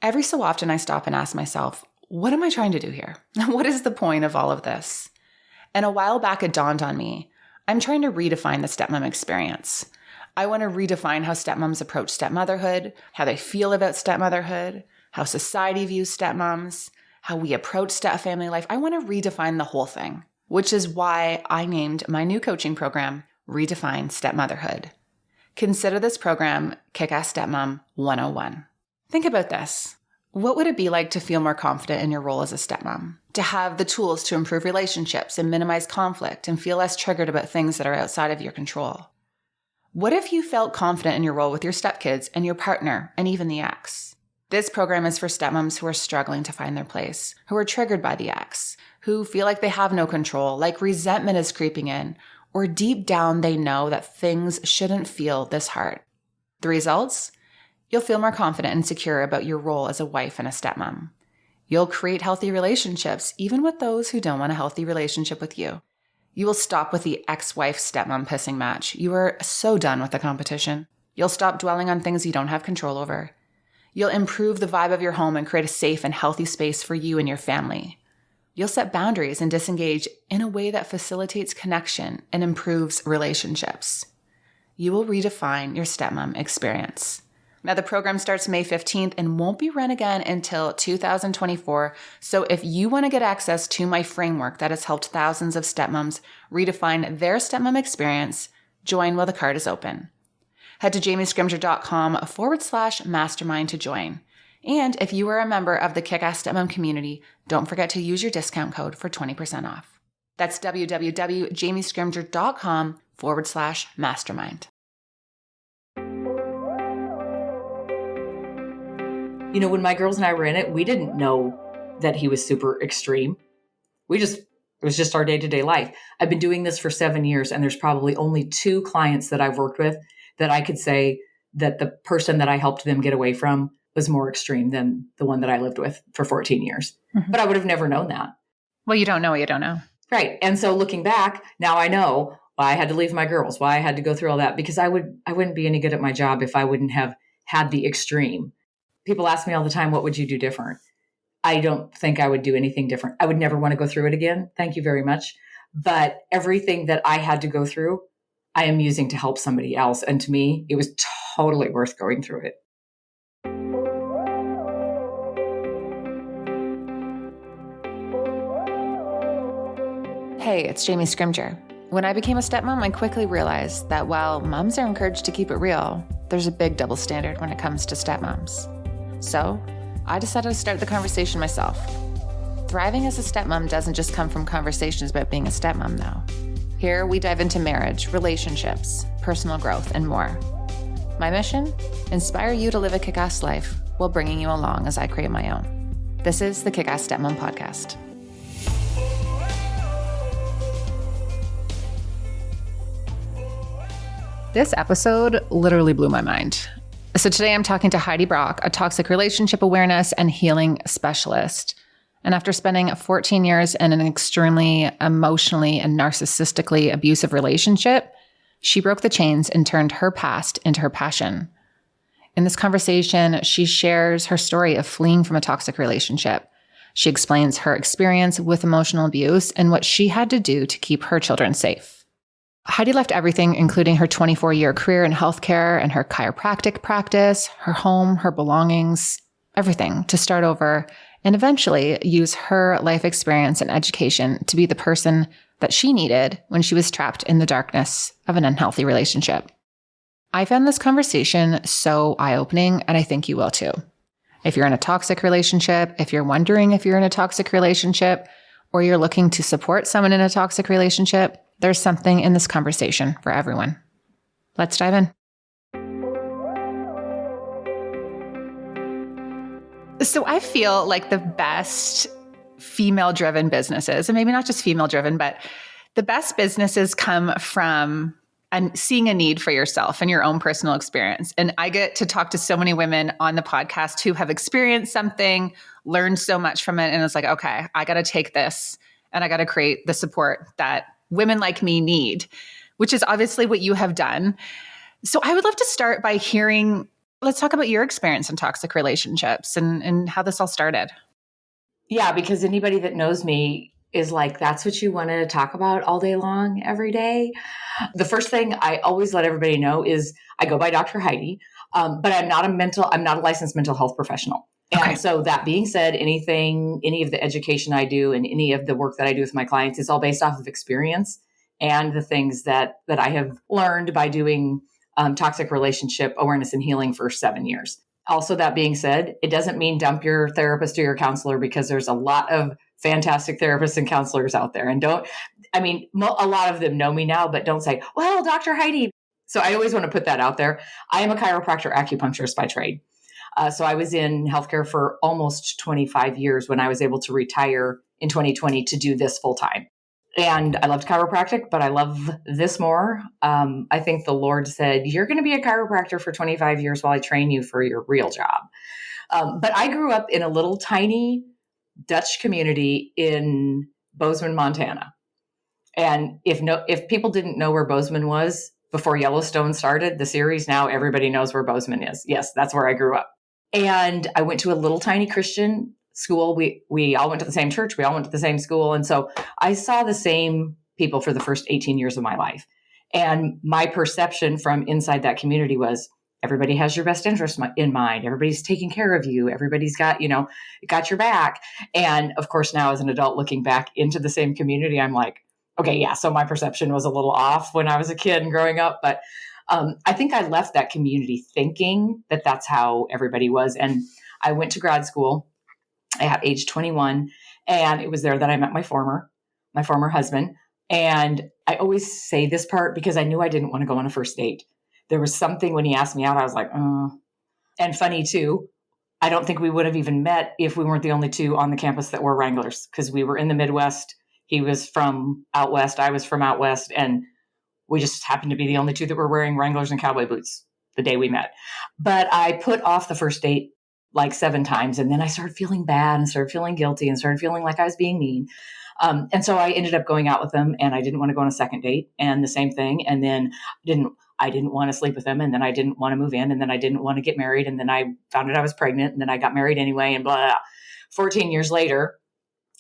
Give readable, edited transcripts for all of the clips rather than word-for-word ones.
Every so often I stop and ask myself, what am I trying to do here? What is the point of all of this? And a while back it dawned on me, I'm trying to redefine the stepmom experience. I want to redefine how stepmoms approach stepmotherhood, how they feel about stepmotherhood, how society views stepmoms, how we approach stepfamily life. I want to redefine the whole thing, which is why I named my new coaching program, Redefine Stepmotherhood. Consider this program Kick-Ass Stepmom 101. Think about this. What would it be like to feel more confident in your role as a stepmom? To have the tools to improve relationships and minimize conflict and feel less triggered about things that are outside of your control? What if you felt confident in your role with your stepkids and your partner and even the ex? This program is for stepmoms who are struggling to find their place, who are triggered by the ex, who feel like they have no control, like resentment is creeping in, or deep down they know that things shouldn't feel this hard. The results? You'll feel more confident and secure about your role as a wife and a stepmom. You'll create healthy relationships, even with those who don't want a healthy relationship with you. You will stop with the ex-wife stepmom pissing match. You are so done with the competition. You'll stop dwelling on things you don't have control over. You'll improve the vibe of your home and create a safe and healthy space for you and your family. You'll set boundaries and disengage in a way that facilitates connection and improves relationships. You will redefine your stepmom experience. Now, the program starts May 15th and won't be run again until 2024. So if you want to get access to my framework that has helped thousands of stepmoms redefine their stepmom experience, join while the card is open. Head to jamiescrimger.com/mastermind to join. And if you are a member of the Kick-Ass Stepmom community, don't forget to use your discount code for 20% off. That's www.jamiescrimger.com/mastermind. You know, when my girls and I were in it, we didn't know that he was super extreme. It was just our day-to-day life. I've been doing this for 7 years, and there's probably only 2 clients that I've worked with that I could say that the person that I helped them get away from was more extreme than the one that I lived with for 14 years. Mm-hmm. But I would have never known that. Well, you don't know what you don't know. Right. And so looking back, now I know why I had to leave my girls, why I had to go through all that, because I wouldn't be any good at my job if I wouldn't have had the extreme. People ask me all the time, what would you do different? I don't think I would do anything different. I would never want to go through it again. Thank you very much. But everything that I had to go through, I am using to help somebody else. And to me, it was totally worth going through it. Hey, it's Jamie Scrimger. When I became a stepmom, I quickly realized that while moms are encouraged to keep it real, there's a big double standard when it comes to stepmoms. So I decided to start the conversation myself. Thriving as a stepmom doesn't just come from conversations about being a stepmom, though. Here we dive into marriage, relationships, personal growth, and more. My mission? Inspire you to live a kick-ass life while bringing you along as I create my own. This is the Kick-Ass Stepmom Podcast. This episode literally blew my mind. So today I'm talking to Heidi Brocke, a toxic relationship awareness and healing specialist. And after spending 14 years in an extremely emotionally and narcissistically abusive relationship, she broke the chains and turned her past into her passion. In this conversation, she shares her story of fleeing from a toxic relationship. She explains her experience with emotional abuse and what she had to do to keep her children safe. Heidi left everything, including her 24-year career in healthcare and her chiropractic practice, her home, her belongings, everything to start over and eventually use her life experience and education to be the person that she needed when she was trapped in the darkness of an unhealthy relationship. I found this conversation so eye-opening, and I think you will too. If you're in a toxic relationship, if you're wondering if you're in a toxic relationship, or you're looking to support someone in a toxic relationship, there's something in this conversation for everyone. Let's dive in. So I feel like the best female-driven businesses, and maybe not just female-driven, but the best businesses come from seeing a need for yourself and your own personal experience. And I get to talk to so many women on the podcast who have experienced something, learned so much from it, and it's like, okay, I got to take this and I got to create the support that women like me need, which is obviously what you have done. So I would love to start by hearing Let's talk about your experience in toxic relationships and how this all started. Yeah, because anybody that knows me is like, that's what you want to talk about all day long, every day. The first thing I always let everybody know is I go by Dr. Heidi, but I'm not a licensed mental health professional. Okay. And so that being said, any of the education I do and any of the work that I do with my clients is all based off of experience and the things that I have learned by doing toxic relationship awareness and healing for 7 years. Also, that being said, it doesn't mean dump your therapist or your counselor, because there's a lot of fantastic therapists and counselors out there. And a lot of them know me now, but don't say, well, Dr. Heidi. So I always want to put that out there. I am a chiropractor acupuncturist by trade. So I was in healthcare for almost 25 years when I was able to retire in 2020 to do this full time. And I loved chiropractic, but I love this more. I think the Lord said, you're going to be a chiropractor for 25 years while I train you for your real job. But I grew up in a little tiny Dutch community in Bozeman, Montana. And if people didn't know where Bozeman was before Yellowstone started, the series, now everybody knows where Bozeman is. Yes, that's where I grew up. And I went to a little tiny Christian school. We all went to the same church. We all went to the same school. And so I saw the same people for the first 18 years of my life. And my perception from inside that community was everybody has your best interest in mind. Everybody's taking care of you. Everybody's got your back. And of course, now as an adult looking back into the same community, I'm like, okay, yeah. So my perception was a little off when I was a kid and growing up, but I think I left that community thinking that that's how everybody was. And I went to grad school at age 21, and it was there that I met my former husband. And I always say this part because I knew I didn't want to go on a first date. There was something when he asked me out, I was like, And funny too, I don't think we would have even met if we weren't the only two on the campus that were Wranglers, because we were in the Midwest. He was from out West. I was from out West. And we just happened to be the only two that were wearing Wranglers and cowboy boots the day we met. But I put off the first date like 7 times. And then I started feeling bad and started feeling guilty and started feeling like I was being mean. And so I ended up going out with him, and I didn't want to go on a second date, and the same thing. And then I didn't want to sleep with him. And then I didn't want to move in. And then I didn't want to get married. And then I found out I was pregnant, and then I got married anyway, and blah, blah, blah. 14 years later,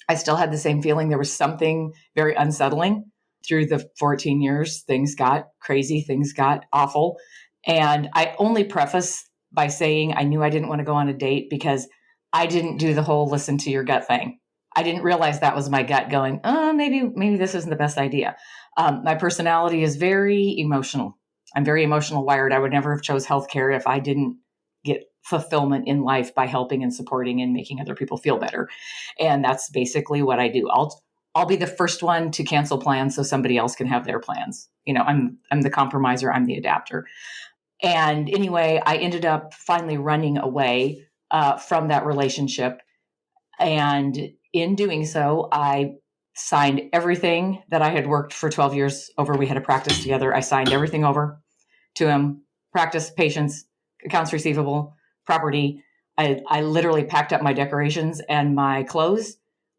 I still had the same feeling. There was something very unsettling. Through the 14 years, things got crazy, things got awful. And I only preface by saying I knew I didn't want to go on a date because I didn't do the whole listen to your gut thing. I didn't realize that was my gut going, maybe this isn't the best idea. My personality is very emotional. I'm very emotional wired. I would never have chose healthcare if I didn't get fulfillment in life by helping and supporting and making other people feel better. And that's basically what I do. I'll be the first one to cancel plans so somebody else can have their plans. I'm the compromiser. I'm the adapter. And anyway, I ended up finally running away from that relationship. And in doing so, I signed everything that I had worked for 12 years over. We had a practice together. I signed everything over to him: practice, patients, accounts receivable, property. I literally packed up my decorations and my clothes,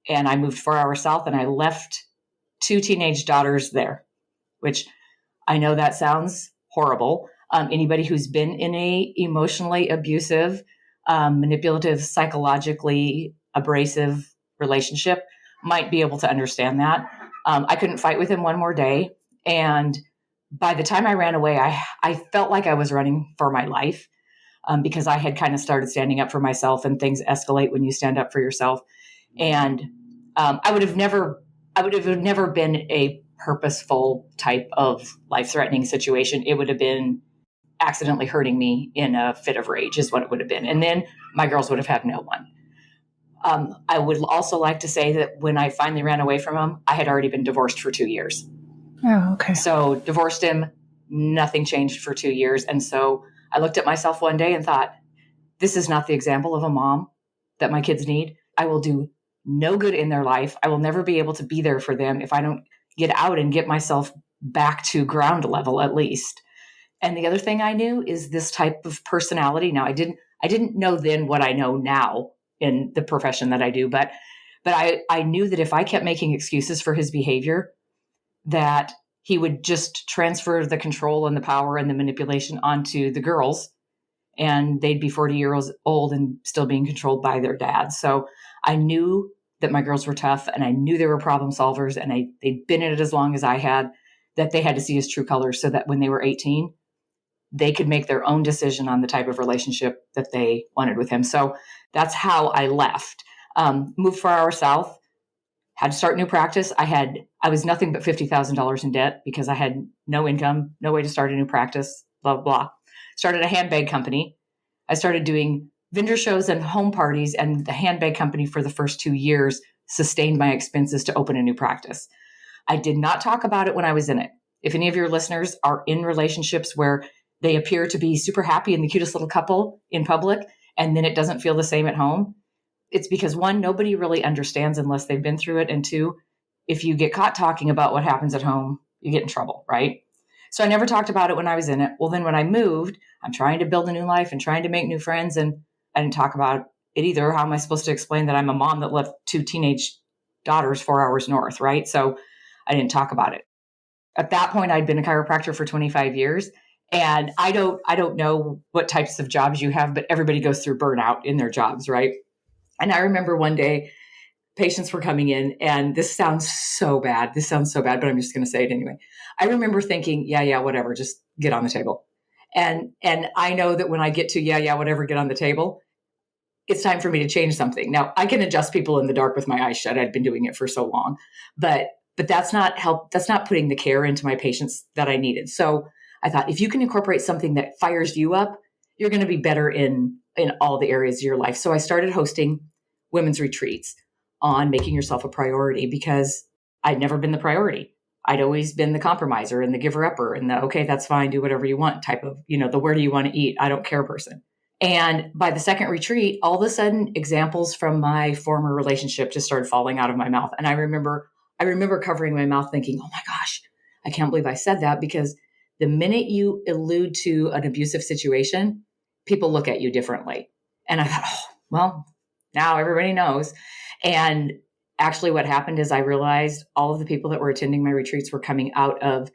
and I moved 4 hours south, and I left 2 teenage daughters there, which I know that sounds horrible. Anybody who's been in a emotionally abusive, manipulative, psychologically abrasive relationship might be able to understand that. I couldn't fight with him one more day. And by the time I ran away, I felt like I was running for my life, because I had kind of started standing up for myself, and things escalate when you stand up for yourself. And I would have never been a purposeful type of life-threatening situation. It would have been accidentally hurting me in a fit of rage is what it would have been. And then my girls would have had no one. I would also like to say that when I finally ran away from him, I had already been divorced for 2 years. Oh, okay. So divorced him, nothing changed for 2 years. And so I looked at myself one day and thought, this is not the example of a mom that my kids need. I will do no good in their life. I will never be able to be there for them if I don't get out and get myself back to ground level at least. And the other thing I knew is this type of personality. Now, I didn't know then what I know now in the profession that I do, but I knew that if I kept making excuses for his behavior, that he would just transfer the control and the power and the manipulation onto the girls, and they'd be 40 years old and still being controlled by their dad. So I knew that my girls were tough, and I knew they were problem solvers, and they'd been in it as long as I had, that they had to see his true colors so that when they were 18, they could make their own decision on the type of relationship that they wanted with him. So that's how I left. Moved 4 hours south, had to start new practice. I was nothing but $50,000 in debt because I had no income, no way to start a new practice, blah, blah. Started a handbag company. I started doing vendor shows and home parties, and the handbag company for the first 2 years sustained my expenses to open a new practice. I did not talk about it when I was in it. If any of your listeners are in relationships where they appear to be super happy and the cutest little couple in public, and then it doesn't feel the same at home, it's because one, nobody really understands unless they've been through it. And two, if you get caught talking about what happens at home, you get in trouble, right? So I never talked about it when I was in it. Well, then when I moved, I'm trying to build a new life and trying to make new friends, and I didn't talk about it either. How am I supposed to explain that I'm a mom that left 2 teenage daughters 4 hours north, right? So I didn't talk about it. At that point, I'd been a chiropractor for 25 years. And I don't know what types of jobs you have, but everybody goes through burnout in their jobs, right? And I remember one day patients were coming in, and this sounds so bad. But I'm just going to say it anyway. I remember thinking, yeah, whatever, just get on the table. And I know that when I get to, yeah, whatever, get on the table, it's time for me to change something. Now, I can adjust people in the dark with my eyes shut. I'd been doing it for so long, but that's not help. That's not putting the care into my patients that I needed. So I thought, if you can incorporate something that fires you up, you're going to be better in all the areas of your life. So I started hosting women's retreats on making yourself a priority, because I'd never been the priority. I'd always been the compromiser and the giver upper and the, okay, that's fine, do whatever you want type of, the where do you want to eat? I don't care person. And by the second retreat, all of a sudden examples from my former relationship just started falling out of my mouth. And I remember covering my mouth thinking, oh my gosh, I can't believe I said that, because the minute you allude to an abusive situation, people look at you differently. And I thought, oh, well, now everybody knows. And actually what happened is I realized all of the people that were attending my retreats were coming out of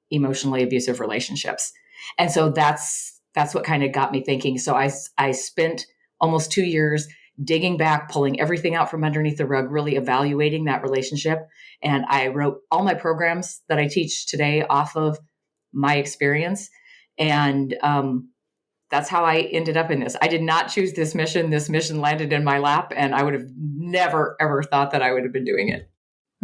emotionally abusive relationships. And so that's what kind of got me thinking. So I spent almost 2 years digging back, pulling everything out from underneath the rug, really evaluating that relationship. And I wrote all my programs that I teach today off of my experience. And that's how I ended up in this. I did not choose this mission. This mission landed in my lap, and I would have never, ever thought that I would have been doing it.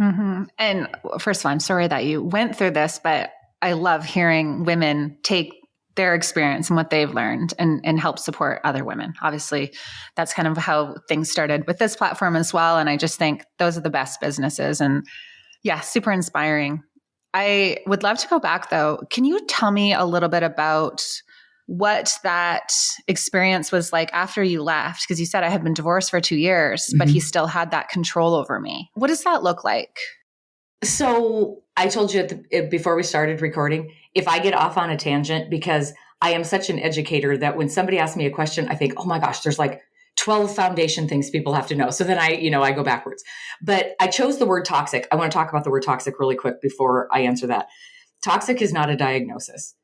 Mm-hmm. And first of all, I'm sorry that you went through this, but I love hearing women take their experience and what they've learned and help support other women. Obviously, that's kind of how things started with this platform as well. And I just think those are the best businesses. And yeah, super inspiring. I would love to go back though. Can you tell me a little bit about what that experience was like after you left? Because you said I had been divorced for 2 years, but he still had that control over me. What does that look like? So I told you before we started recording, if I get off on a tangent, because I am such an educator that when somebody asks me a question, I think, oh my gosh, there's like 12 foundation things people have to know. So then I go backwards. But I chose the word toxic. I want to talk about the word toxic really quick before I answer that. Toxic is not a diagnosis.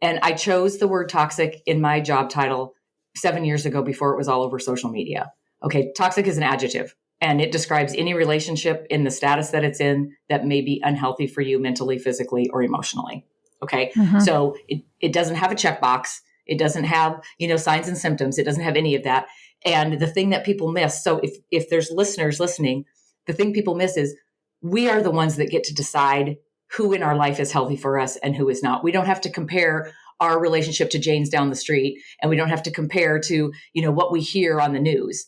And I chose the word toxic in my job title 7 years ago before it was all over social media. Okay, toxic is an adjective, and it describes any relationship in the status that it's in that may be unhealthy for you mentally, physically, or emotionally. Okay, so it doesn't have a checkbox. It doesn't have, signs and symptoms. It doesn't have any of that. And the thing that people miss, so if there's listeners listening, the thing people miss is we are the ones that get to decide who in our life is healthy for us and who is not. We don't have to compare our relationship to Jane's down the street, and we don't have to compare to, what we hear on the news.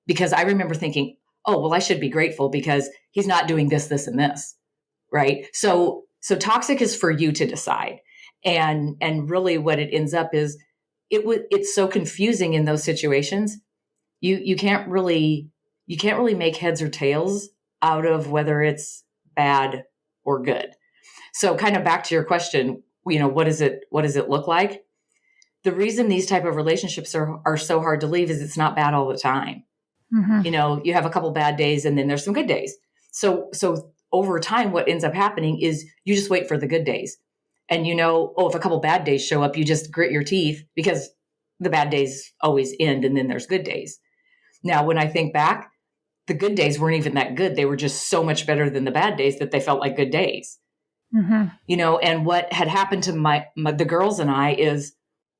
Because I remember thinking, oh, well, I should be grateful because he's not doing this, this, and this, right? So toxic is for you to decide. And really what it ends up is it's so confusing in those situations. You can't really make heads or tails out of whether it's bad or good. So kind of back to your question, what does it look like? The reason these type of relationships are so hard to leave is it's not bad all the time. You have a couple bad days and then there's some good days. So over time, what ends up happening is you just wait for the good days. And if a couple bad days show up, you just grit your teeth because the bad days always end and then there's good days. Now, when I think back, the good days weren't even that good. They were just so much better than the bad days that they felt like good days. And what had happened to the girls and I is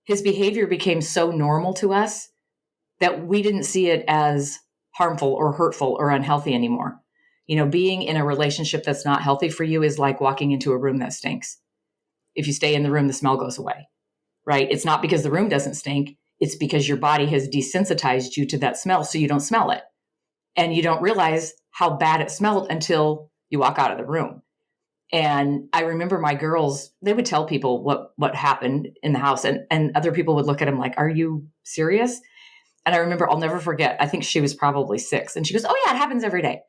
his behavior became so normal to us that we didn't see it as harmful or hurtful or unhealthy anymore. Being in a relationship that's not healthy for you is like walking into a room that stinks. If you stay in the room, the smell goes away, right? It's not because the room doesn't stink. It's because your body has desensitized you to that smell, so you don't smell it. And you don't realize how bad it smelled until you walk out of the room. And I remember my girls, they would tell people what happened in the house, and other people would look at them like, are you serious? And I remember, I'll never forget, I think she was probably 6. And she goes, oh yeah, it happens every day.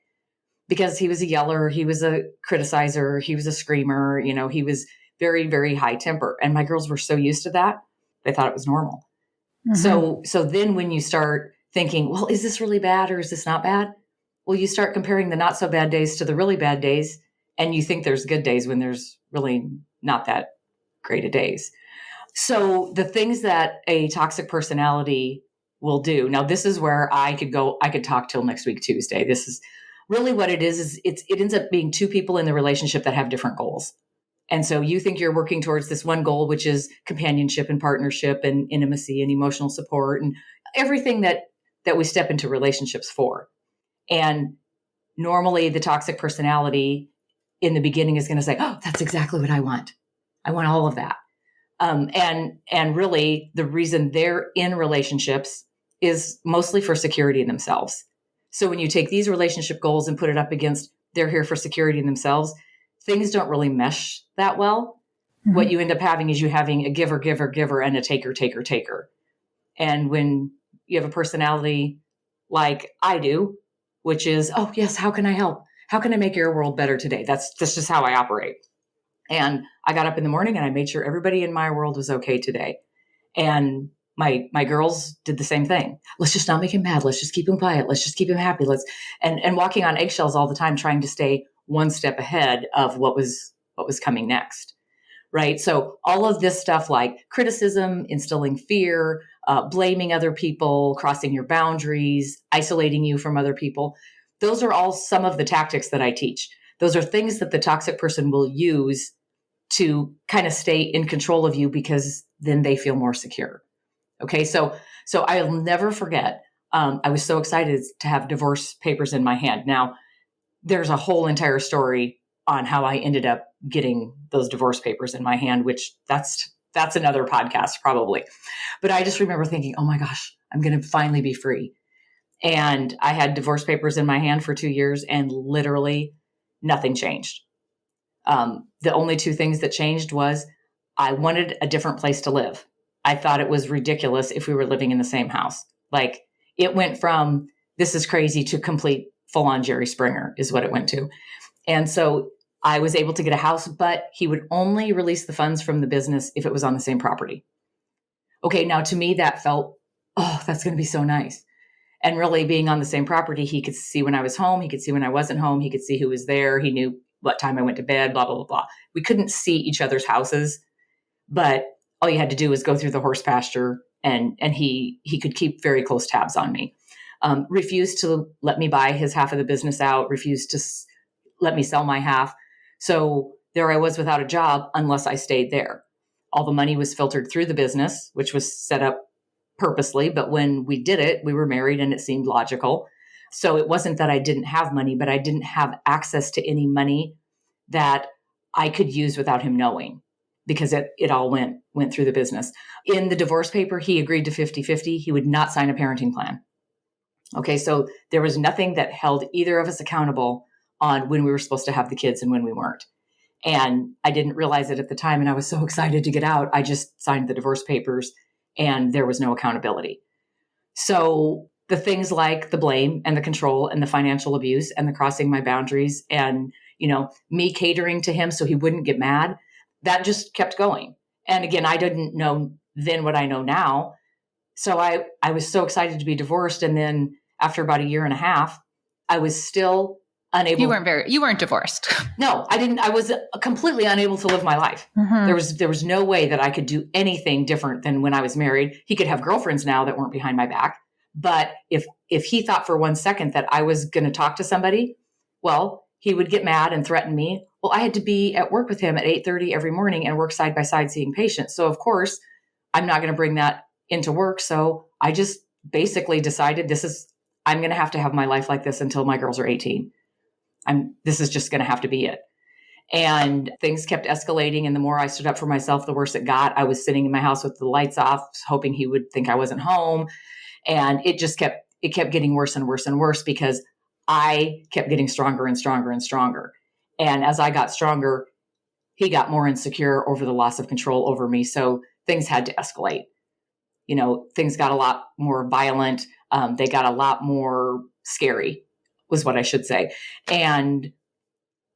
Because he was a yeller, he was a criticizer, he was a screamer, he was very, very high temper. And my girls were so used to that, they thought it was normal. So then when you start thinking, well, is this really bad or is this not bad? Well, you start comparing the not so bad days to the really bad days. And you think there's good days when there's really not that great of days. So the things that a toxic personality will do. Now, this is where I could talk till next week, Tuesday. This is really what it is it ends up being 2 people in the relationship that have different goals. And so you think you're working towards this one goal, which is companionship and partnership and intimacy and emotional support and everything that we step into relationships for. And normally the toxic personality in the beginning is going to say, oh, that's exactly what I want. I want all of that. And really the reason they're in relationships is mostly for security in themselves. So when you take these relationship goals and put it up against they're here for security in themselves, things don't really mesh that well. What you end up having is you having a giver, giver, giver, and a taker, taker, taker. And when you have a personality like I do, which is, oh yes, how can I help? How can I make your world better today? That's just how I operate. And I got up in the morning and I made sure everybody in my world was okay today. And my girls did the same thing. Let's just not make him mad. Let's just keep him quiet. Let's just keep him happy. And walking on eggshells all the time, trying to stay one step ahead of what was coming next. Right. So all of this stuff like criticism, instilling fear, blaming other people, crossing your boundaries, isolating you from other people. Those are all some of the tactics that I teach. Those are things that the toxic person will use to kind of stay in control of you because then they feel more secure. Okay. So I'll never forget. I was so excited to have divorce papers in my hand. Now there's a whole entire story on how I ended up getting those divorce papers in my hand, which that's another podcast probably. But I just remember thinking, oh my gosh, I'm going to finally be free. And I had divorce papers in my hand for 2 years and literally nothing changed. The only 2 things that changed was I wanted a different place to live. I thought it was ridiculous if we were living in the same house. Like it went from this is crazy to complete full on Jerry Springer is what it went to. And so I was able to get a house, but he would only release the funds from the business if it was on the same property. Okay. Now to me, that felt, oh, that's going to be so nice. And really being on the same property, he could see when I was home. He could see when I wasn't home. He could see who was there. He knew what time I went to bed, blah, blah, blah, blah. We couldn't see each other's houses, but all you had to do was go through the horse pasture and he could keep very close tabs on me. Refused to let me buy his half of the business out, refused to let me sell my half. So there I was without a job unless I stayed there. All the money was filtered through the business, which was set up purposely. But when we did it, we were married and it seemed logical. So it wasn't that I didn't have money, but I didn't have access to any money that I could use without him knowing because it all went through the business. In the divorce paper, he agreed to 50-50. He would not sign a parenting plan. Okay, so there was nothing that held either of us accountable on when we were supposed to have the kids and when we weren't. And I didn't realize it at the time. And I was so excited to get out. I just signed the divorce papers and there was no accountability. So the things like the blame and the control and the financial abuse and the crossing my boundaries and, me catering to him so he wouldn't get mad, that just kept going. And again, I didn't know then what I know now. So I was so excited to be divorced. And then after about a year and a half, I was still unable. You weren't divorced. No, I didn't. I was completely unable to live my life. There was no way that I could do anything different than when I was married. He could have girlfriends now that weren't behind my back. But if he thought for 1 second that I was going to talk to somebody, well, he would get mad and threaten me. Well, I had to be at work with him at 8:30 every morning and work side by side seeing patients. So of course, I'm not going to bring that into work. So I just basically decided I'm going to have my life like this until my girls are 18. This is just going to have to be it. And things kept escalating. And the more I stood up for myself, the worse it got. I was sitting in my house with the lights off, hoping he would think I wasn't home. And it kept getting worse and worse and worse because I kept getting stronger and stronger and stronger. And as I got stronger, he got more insecure over the loss of control over me. So things had to escalate. Things got a lot more violent. They got a lot more scary, was what I should say. And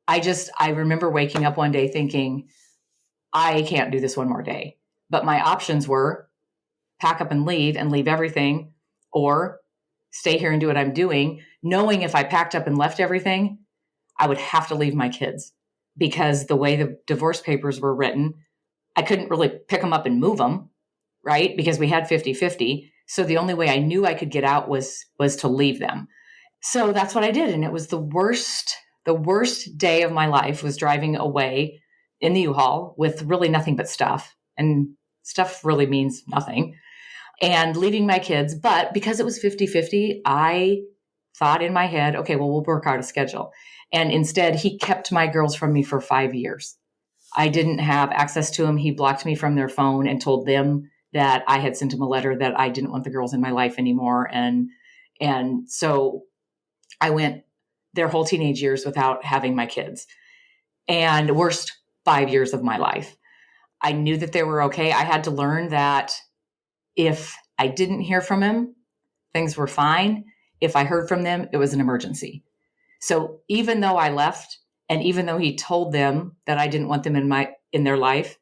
I remember waking up one day thinking, I can't do this one more day. But my options were pack up and leave everything, or stay here and do what I'm doing, knowing if I packed up and left everything, I would have to leave my kids, because the way the divorce papers were written, I couldn't really pick them up and move them, right? Because we had 50-50. So the only way I knew I could get out was to leave them. So that's what I did. And it was the worst day of my life, was driving away in the U-Haul with really nothing but stuff. And stuff really means nothing. And leaving my kids. But because it was 50-50, I thought in my head, okay, well, we'll work out a schedule. And instead, he kept my girls from me for 5 years. I didn't have access to them. He blocked me from their phone and told them that I had sent him a letter that I didn't want the girls in my life anymore. And so I went their whole teenage years without having my kids, and worst 5 years of my life. I knew that they were okay. I had to learn that if I didn't hear from him, things were fine. If I heard from them, it was an emergency. So even though I left, and even though he told them that I didn't want them in their life,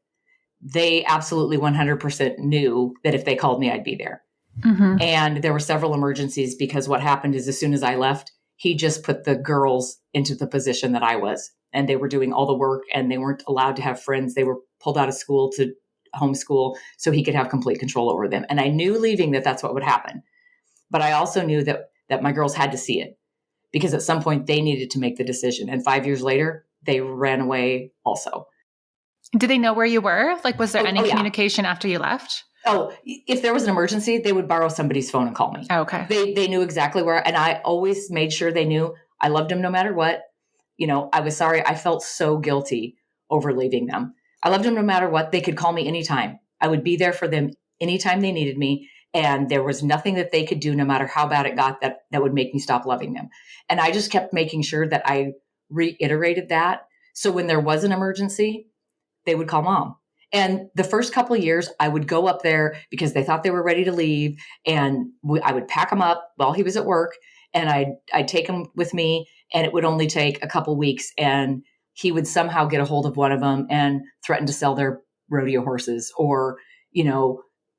they absolutely 100% knew that if they called me, I'd be there. Mm-hmm. And there were several emergencies, because what happened is, as soon as I left, he just put the girls into the position that I was, and they were doing all the work, and they weren't allowed to have friends. They were pulled out of school to homeschool so he could have complete control over them. And I knew leaving that that's what would happen. But I also knew that my girls had to see it, because at some point they needed to make the decision. And 5 years later, they ran away also. Did they know where you were? Like, was there any communication after you left? Oh, if there was an emergency, they would borrow somebody's phone and call me. Okay. They knew exactly where, and I always made sure they knew I loved them no matter what. I was sorry. I felt so guilty over leaving them. I loved them no matter what. They could call me anytime. I would be there for them anytime they needed me. And there was nothing that they could do, no matter how bad it got, that would make me stop loving them. And I just kept making sure that I reiterated that. So when there was an emergency, they would call mom. And the first couple of years, I would go up there because they thought they were ready to leave. And I would pack them up while he was at work, and I'd take them with me. And it would only take a couple weeks. And he would somehow get a hold of one of them and threaten to sell their rodeo horses, or,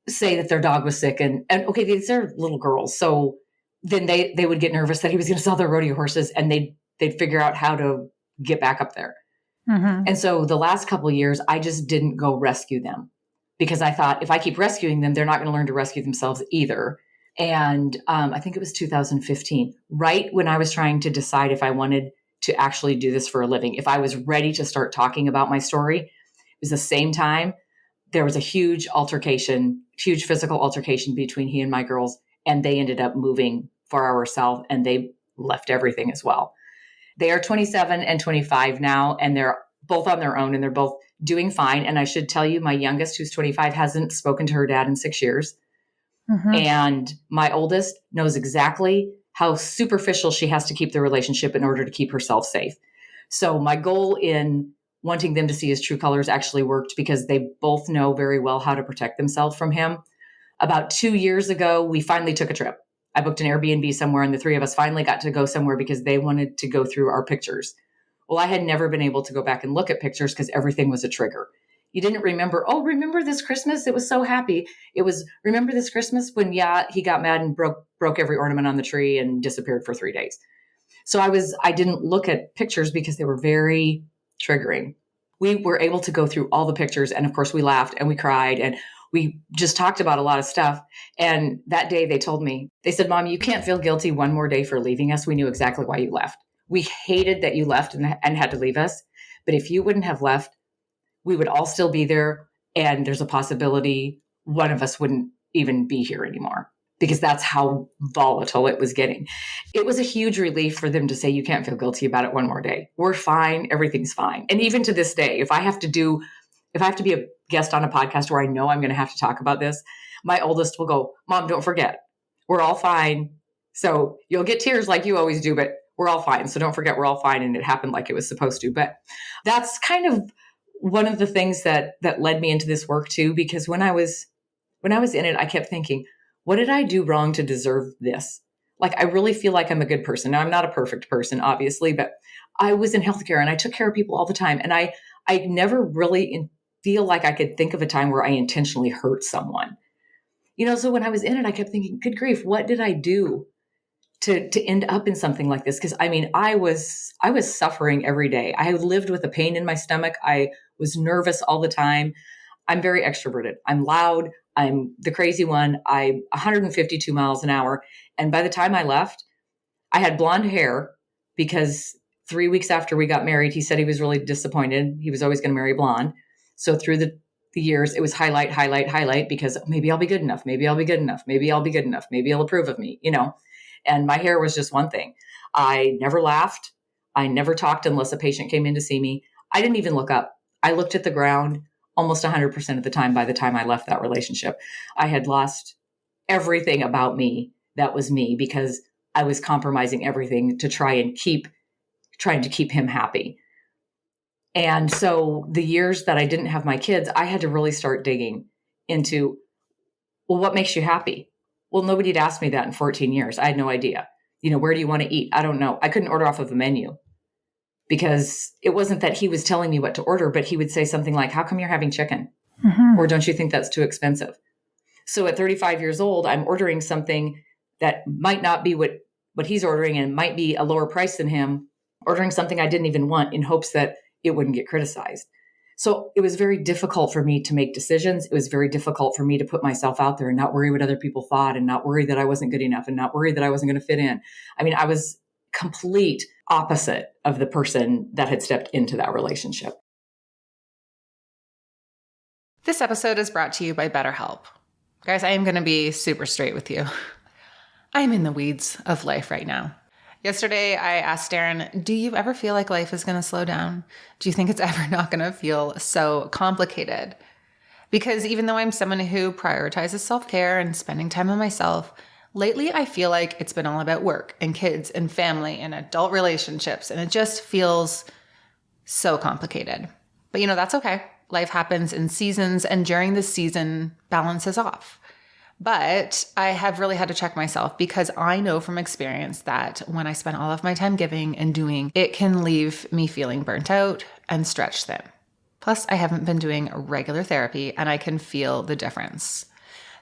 say that their dog was sick. And okay, these are little girls. So then they would get nervous that he was going to sell their rodeo horses, and they'd figure out how to get back up there. Mm-hmm. And so the last couple of years, I just didn't go rescue them, because I thought, if I keep rescuing them, they're not going to learn to rescue themselves either. And I think it was 2015, right when I was trying to decide if I wanted to actually do this for a living, if I was ready to start talking about my story. It was the same time there was a huge physical altercation between he and my girls, and they ended up moving 4 hours south, and they left everything as well. They are 27 and 25 now, and they're both on their own, and they're both doing fine. And I should tell you, my youngest, who's 25, hasn't spoken to her dad in 6 years. Mm-hmm. And my oldest knows exactly how superficial she has to keep the relationship in order to keep herself safe. So my goal in wanting them to see his true colors actually worked, because they both know very well how to protect themselves from him. About 2 years ago, we finally took a trip. I booked an Airbnb somewhere, and the three of us finally got to go somewhere because they wanted to go through our pictures. Well, I had never been able to go back and look at pictures because everything was a trigger. You didn't remember, remember this Christmas? It was so happy. It was, remember this Christmas when, he got mad and broke every ornament on the tree and disappeared for 3 days. So I didn't look at pictures because they were very triggering. We were able to go through all the pictures. And of course we laughed and we cried and we just talked about a lot of stuff. And that day they told me, they said, Mom, you can't feel guilty one more day for leaving us. We knew exactly why you left. We hated that you left and had to leave us. But if you wouldn't have left, we would all still be there. And there's a possibility one of us wouldn't even be here anymore, because that's how volatile it was getting. It was a huge relief for them to say, you can't feel guilty about it one more day. We're fine. Everything's fine. And even to this day, if I have to be a guest on a podcast where I know I'm going to have to talk about this, my oldest will go, Mom, don't forget, we're all fine. So you'll get tears like you always do, but we're all fine. So don't forget, we're all fine. And it happened like it was supposed to. But that's kind of one of the things that led me into this work too, because when I was in it, I kept thinking, what did I do wrong to deserve this? Like, I really feel like I'm a good person. Now, I'm not a perfect person, obviously, but I was in healthcare and I took care of people all the time. And I never really feel like I could think of a time where I intentionally hurt someone. So when I was in it, I kept thinking, good grief, what did I do to end up in something like this? Because I was suffering every day. I lived with a pain in my stomach. I was nervous all the time. I'm very extroverted. I'm loud. I'm the crazy one. I'm 152 miles an hour. And by the time I left, I had blonde hair because 3 weeks after we got married, he said he was really disappointed. He was always going to marry blonde. So through the years, it was highlight, highlight, highlight, because maybe I'll be good enough. Maybe I'll be good enough. Maybe I'll be good enough. Maybe he'll approve of me, And my hair was just one thing. I never laughed. I never talked unless a patient came in to see me. I didn't even look up. I looked at the ground almost 100% of the time by the time I left that relationship. I had lost everything about me that was me because I was compromising everything to trying to keep him happy. And so the years that I didn't have my kids, I had to really start digging into, well, what makes you happy? Well, nobody had asked me that in 14 years. I had no idea. Where do you want to eat? I don't know. I couldn't order off of a menu because it wasn't that he was telling me what to order, but he would say something like, how come you're having chicken? Mm-hmm. Or don't you think that's too expensive? So at 35 years old, I'm ordering something that might not be what he's ordering and might be a lower price than him, ordering something I didn't even want in hopes that it wouldn't get criticized. So it was very difficult for me to make decisions. It was very difficult for me to put myself out there and not worry what other people thought and not worry that I wasn't good enough and not worry that I wasn't going to fit in. I was complete opposite of the person that had stepped into that relationship. This episode is brought to you by BetterHelp. Guys, I am going to be super straight with you. I'm in the weeds of life right now. Yesterday, I asked Darren, do you ever feel like life is going to slow down? Do you think it's ever not going to feel so complicated? Because even though I'm someone who prioritizes self-care and spending time on myself, lately I feel like it's been all about work and kids and family and adult relationships, and it just feels so complicated. But that's okay. Life happens in seasons, and during this season, balance is off. But I have really had to check myself because I know from experience that when I spend all of my time giving and doing, it can leave me feeling burnt out and stretched thin. Plus, I haven't been doing regular therapy and I can feel the difference.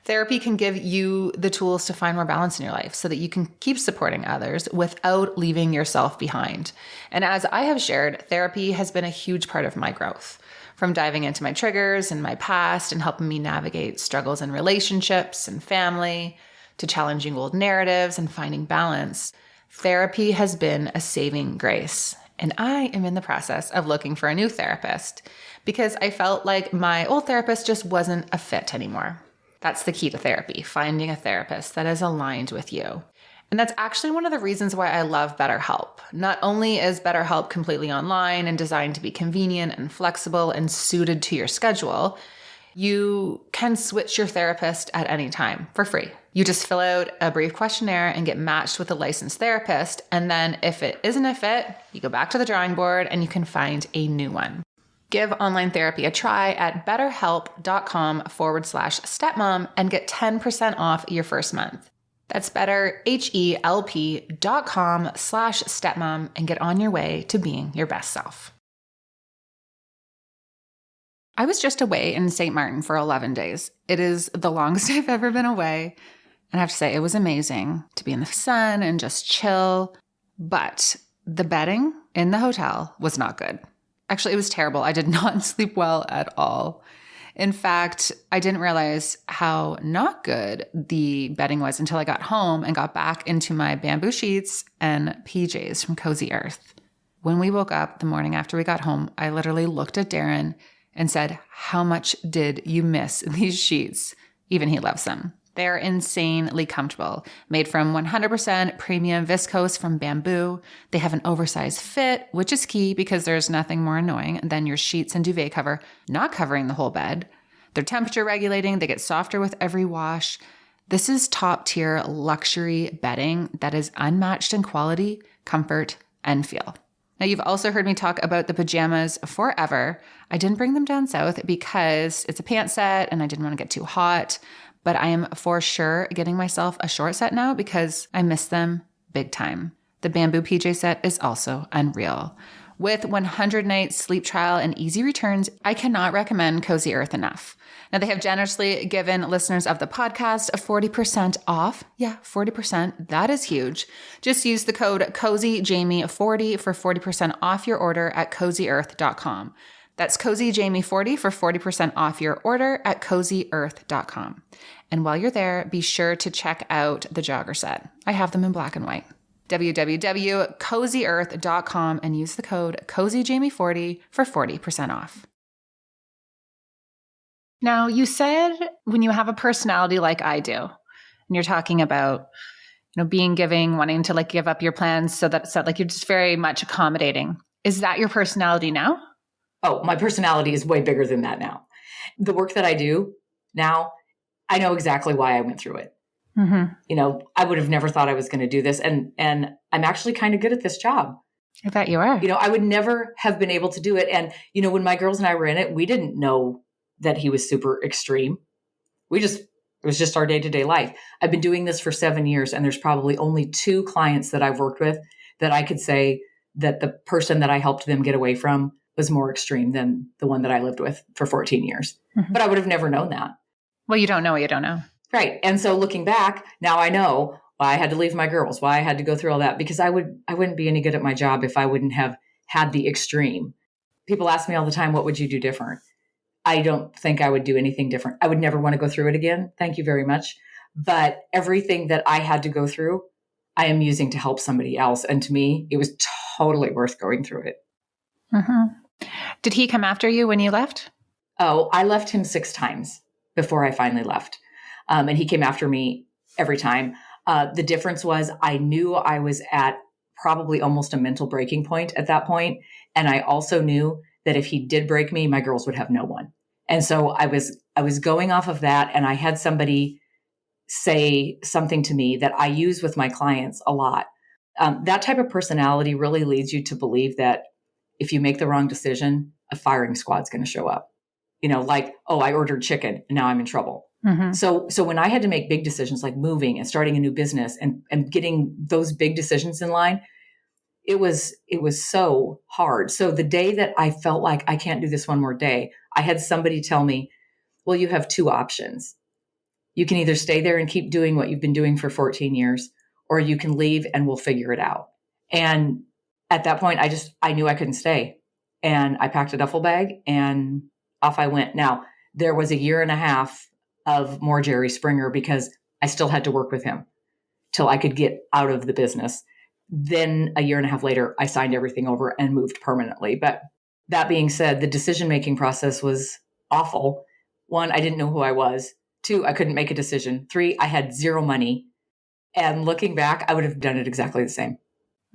Therapy can give you the tools to find more balance in your life so that you can keep supporting others without leaving yourself behind. And as I have shared, therapy has been a huge part of my growth. From diving into my triggers and my past and helping me navigate struggles in relationships and family, to challenging old narratives and finding balance, therapy has been a saving grace. And I am in the process of looking for a new therapist because I felt like my old therapist just wasn't a fit anymore. That's the key to therapy, finding a therapist that is aligned with you. And that's actually one of the reasons why I love BetterHelp. Not only is BetterHelp completely online and designed to be convenient and flexible and suited to your schedule, you can switch your therapist at any time for free. You just fill out a brief questionnaire and get matched with a licensed therapist. And then if it isn't a fit, you go back to the drawing board and you can find a new one. Give online therapy a try at betterhelp.com/stepmom and get 10% off your first month. That's betterhelp.com/stepmom and get on your way to being your best self. I was just away in St. Martin for 11 days. It is the longest I've ever been away. And I have to say, it was amazing to be in the sun and just chill. But the bedding in the hotel was not good. Actually, it was terrible. I did not sleep well at all. In fact, I didn't realize how not good the bedding was until I got home and got back into my bamboo sheets and PJs from Cozy Earth. When we woke up the morning after we got home, I literally looked at Darren and said, "How much did you miss these sheets?" Even he loves them. They're insanely comfortable, made from 100% premium viscose from bamboo. They have an oversized fit, which is key because there's nothing more annoying than your sheets and duvet cover not covering the whole bed. They're temperature regulating. They get softer with every wash. This is top tier luxury bedding that is unmatched in quality, comfort, and feel. Now, you've also heard me talk about the pajamas forever. I didn't bring them down south because it's a pant set and I didn't want to get too hot. But I am for sure getting myself a short set now because I miss them big time. The bamboo PJ set is also unreal. With 100 night sleep trial and easy returns, I cannot recommend Cozy Earth enough. Now, they have generously given listeners of the podcast a 40% off. Yeah, 40%. That is huge. Just use the code CozyJamie40 for 40% off your order at CozyEarth.com. That's CozyJamie40 for 40% off your order at CozyEarth.com. And while you're there, be sure to check out the jogger set. I have them in black and white. www.CozyEarth.com and use the code CozyJamie40 for 40% off. Now, you said when you have a personality like I do, and you're talking about, being giving, wanting to give up your plans so that you're just very much accommodating. Is that your personality now? Oh, my personality is way bigger than that now. The work that I do now, I know exactly why I went through it. Mm-hmm. I would have never thought I was going to do this. And I'm actually kind of good at this job. I bet you are. I would never have been able to do it. And, when my girls and I were in it, we didn't know that he was super extreme. It was just our day-to-day life. I've been doing this for 7 years, and there's probably only 2 clients that I've worked with that I could say that the person that I helped them get away from was more extreme than the one that I lived with for 14 years. Mm-hmm. But I would have never known that. Well, you don't know what you don't know. Right. And so looking back, now I know why I had to leave my girls, why I had to go through all that, because I wouldn't be any good at my job if I wouldn't have had the extreme. People ask me all the time, what would you do different? I don't think I would do anything different. I would never want to go through it again. Thank you very much. But everything that I had to go through, I am using to help somebody else. And to me, it was totally worth going through it. Mm-hmm. Did he come after you when you left? Oh, I left him 6 times before I finally left. And he came after me every time. The difference was I knew I was at probably almost a mental breaking point at that point. And I also knew that if he did break me, my girls would have no one. And so I was going off of that. And I had somebody say something to me that I use with my clients a lot. That type of personality really leads you to believe that if you make the wrong decision, a firing squad's going to show up. I ordered chicken and now I'm in trouble. Mm-hmm. So when I had to make big decisions like moving and starting a new business and getting those big decisions in line, it was so hard. So the day that I felt like I can't do this one more day, I had somebody tell me, well, you have 2 options. You can either stay there and keep doing what you've been doing for 14 years, or you can leave and we'll figure it out. And at that point, I knew I couldn't stay. And I packed a duffel bag and off I went. Now, there was a 1.5 years of more Jerry Springer because I still had to work with him till I could get out of the business. Then a 1.5 years later, I signed everything over and moved permanently. But that being said, the decision-making process was awful. 1, I didn't know who I was. 2, I couldn't make a decision. 3, I had 0 money. And looking back, I would have done it exactly the same.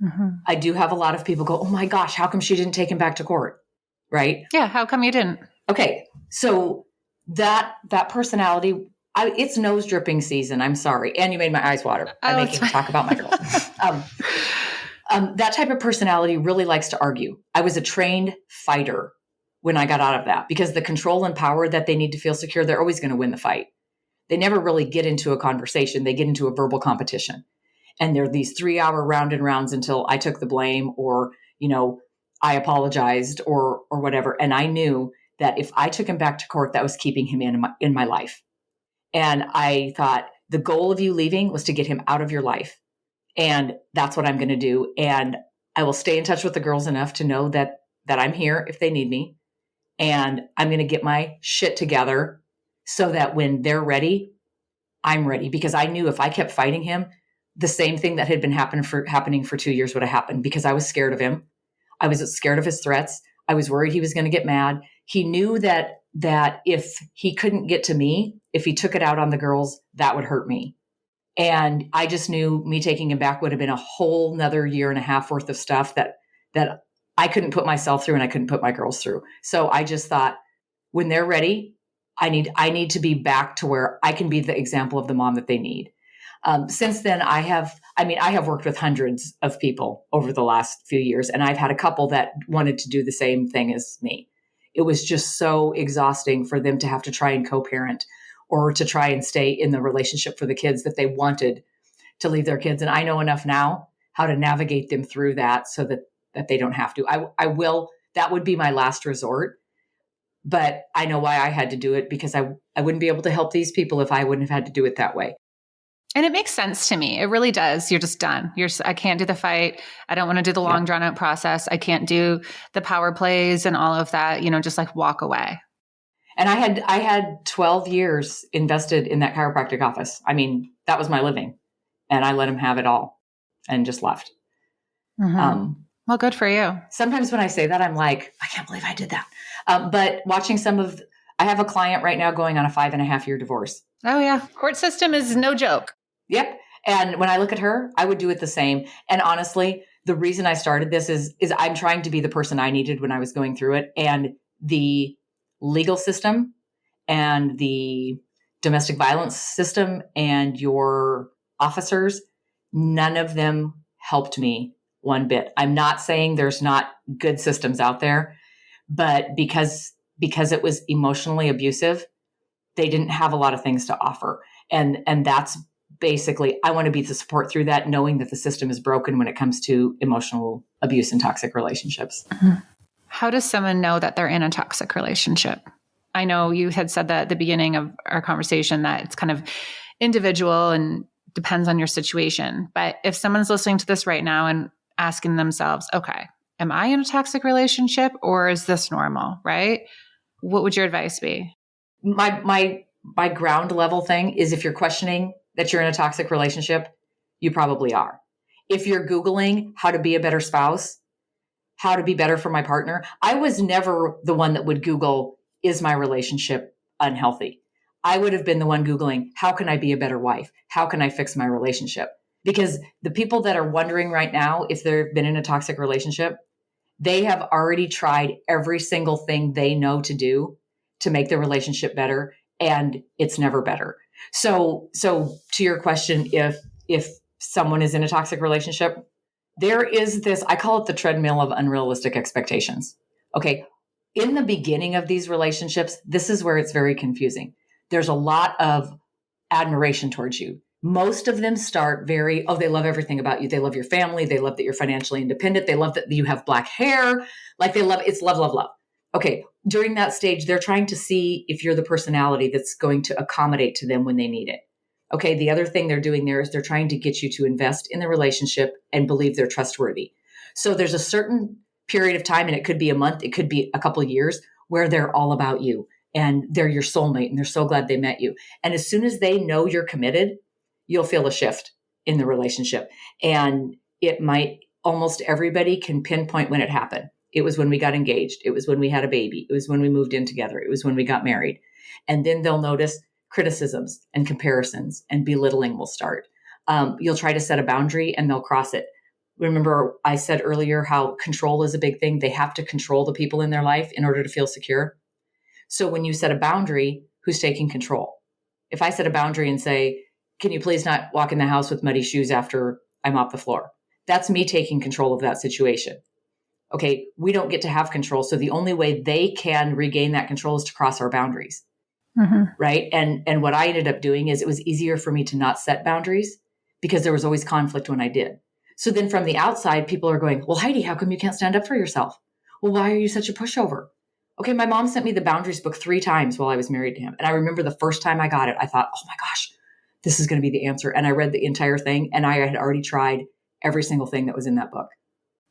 Mm-hmm. I do have a lot of people go, oh my gosh, how come she didn't take him back to court? Right? Yeah. How come you didn't? Okay. So that personality, it's nose dripping season. I'm sorry. And you made my eyes water by making me talk about my girls. That type of personality really likes to argue. I was a trained fighter when I got out of that because the control and power that they need to feel secure, they're always going to win the fight. They never really get into a conversation. They get into a verbal competition. And there are these 3-hour round and rounds until I took the blame or, I apologized or whatever. And I knew that if I took him back to court, that was keeping him in my life. And I thought the goal of you leaving was to get him out of your life. And that's what I'm going to do. And I will stay in touch with the girls enough to know that I'm here if they need me. And I'm going to get my shit together so that when they're ready, I'm ready. Because I knew if I kept fighting him, the same thing that had been happening for 2 years would have happened, because I was scared of him. I was scared of his threats. I was worried he was going to get mad. He knew that if he couldn't get to me, if he took it out on the girls, that would hurt me. And I just knew me taking him back would have been a whole nother year and a half worth of stuff that I couldn't put myself through and I couldn't put my girls through. So I just thought, when they're ready, I need to be back to where I can be the example of the mom that they need. Since then, I have worked with hundreds of people over the last few years, and I've had a couple that wanted to do the same thing as me. It was just so exhausting for them to have to try and co-parent or to try and stay in the relationship for the kids that they wanted to leave their kids. And I know enough now how to navigate them through that so that they don't have to. I will, that would be my last resort. But I know why I had to do it, because I wouldn't be able to help these people if I wouldn't have had to do it that way. And it makes sense to me. It really does. You're just done. I can't do the fight. I don't want to do the long drawn out process. I can't do the power plays and all of that, just like walk away. And I had 12 years invested in that chiropractic office. I mean, that was my living, and I let him have it all and just left. Mm-hmm. Well, good for you. Sometimes when I say that, I'm like, I can't believe I did that. But watching I have a client right now going on a 5.5-year divorce. Oh yeah. Court system is no joke. Yep. And when I look at her, I would do it the same. And honestly, the reason I started this is I'm trying to be the person I needed when I was going through it. And the legal system and the domestic violence system and your officers, none of them helped me one bit. I'm not saying there's not good systems out there, but because it was emotionally abusive, they didn't have a lot of things to offer. And that's basically, I want to be the support through that, knowing that the system is broken when it comes to emotional abuse and toxic relationships. Mm-hmm. How does someone know that they're in a toxic relationship? I know you had said that at the beginning of our conversation that it's kind of individual and depends on your situation. But if someone's listening to this right now and asking themselves, okay, am I in a toxic relationship or is this normal, right? What would your advice be? My ground level thing is, if you're questioning that you're in a toxic relationship, you probably are. If you're Googling how to be a better spouse, how to be better for my partner, I was never the one that would Google, is my relationship unhealthy? I would have been the one Googling, how can I be a better wife? How can I fix my relationship? Because the people that are wondering right now if they've been in a toxic relationship, they have already tried every single thing they know to do to make their relationship better, and it's never better. So to your question, if someone is in a toxic relationship, there is this, I call it the treadmill of unrealistic expectations. Okay. In the beginning of these relationships, this is where it's very confusing. There's a lot of admiration towards you. Most of them start they love everything about you. They love your family. They love that you're financially independent. They love that you have black hair. Like it's love, love, love. Okay. During that stage, they're trying to see if you're the personality that's going to accommodate to them when they need it. Okay. The other thing they're doing there is they're trying to get you to invest in the relationship and believe they're trustworthy. So there's a certain period of time, and it could be a month, it could be a couple of years, where they're all about you and they're your soulmate and they're so glad they met you. And as soon as they know you're committed, you'll feel a shift in the relationship. And almost everybody can pinpoint when it happened. It was when we got engaged. It was when we had a baby. It was when we moved in together. It was when we got married. And then they'll notice criticisms and comparisons, and belittling will start. You'll try to set a boundary and they'll cross it. Remember, I said earlier how control is a big thing. They have to control the people in their life in order to feel secure. So when you set a boundary, who's taking control? If I set a boundary and say, can you please not walk in the house with muddy shoes after I mop the floor? That's me taking control of that situation. Okay, we don't get to have control. So the only way they can regain that control is to cross our boundaries. Mm-hmm. Right. And what I ended up doing is it was easier for me to not set boundaries because there was always conflict when I did. So then from the outside, people are going, well, Heidi, how come you can't stand up for yourself? Well, why are you such a pushover? Okay, my mom sent me the boundaries book 3 times while I was married to him. And I remember the first time I got it, I thought, oh my gosh, this is going to be the answer. And I read the entire thing, and I had already tried every single thing that was in that book.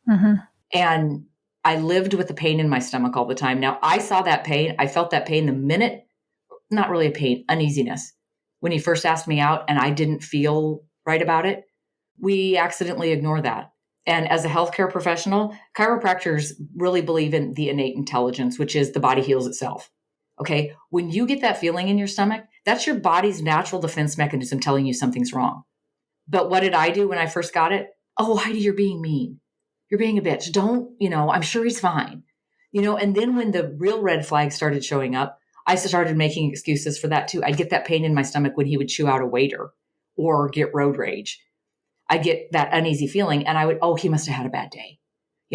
Mm-hmm. And I lived with the pain in my stomach all the time. Now, I saw that pain. I felt that pain the minute, not really a pain, uneasiness. When he first asked me out and I didn't feel right about it, we accidentally ignore that. And as a healthcare professional, chiropractors really believe in the innate intelligence, which is the body heals itself. Okay. When you get that feeling in your stomach, that's your body's natural defense mechanism telling you something's wrong. But what did I do when I first got it? Oh, Heidi, you're being mean. You're being a bitch. Don't, I'm sure he's fine. And then when the real red flags started showing up, I started making excuses for that too. I'd get that pain in my stomach when he would chew out a waiter or get road rage. I get that uneasy feeling and I would, he must have had a bad day.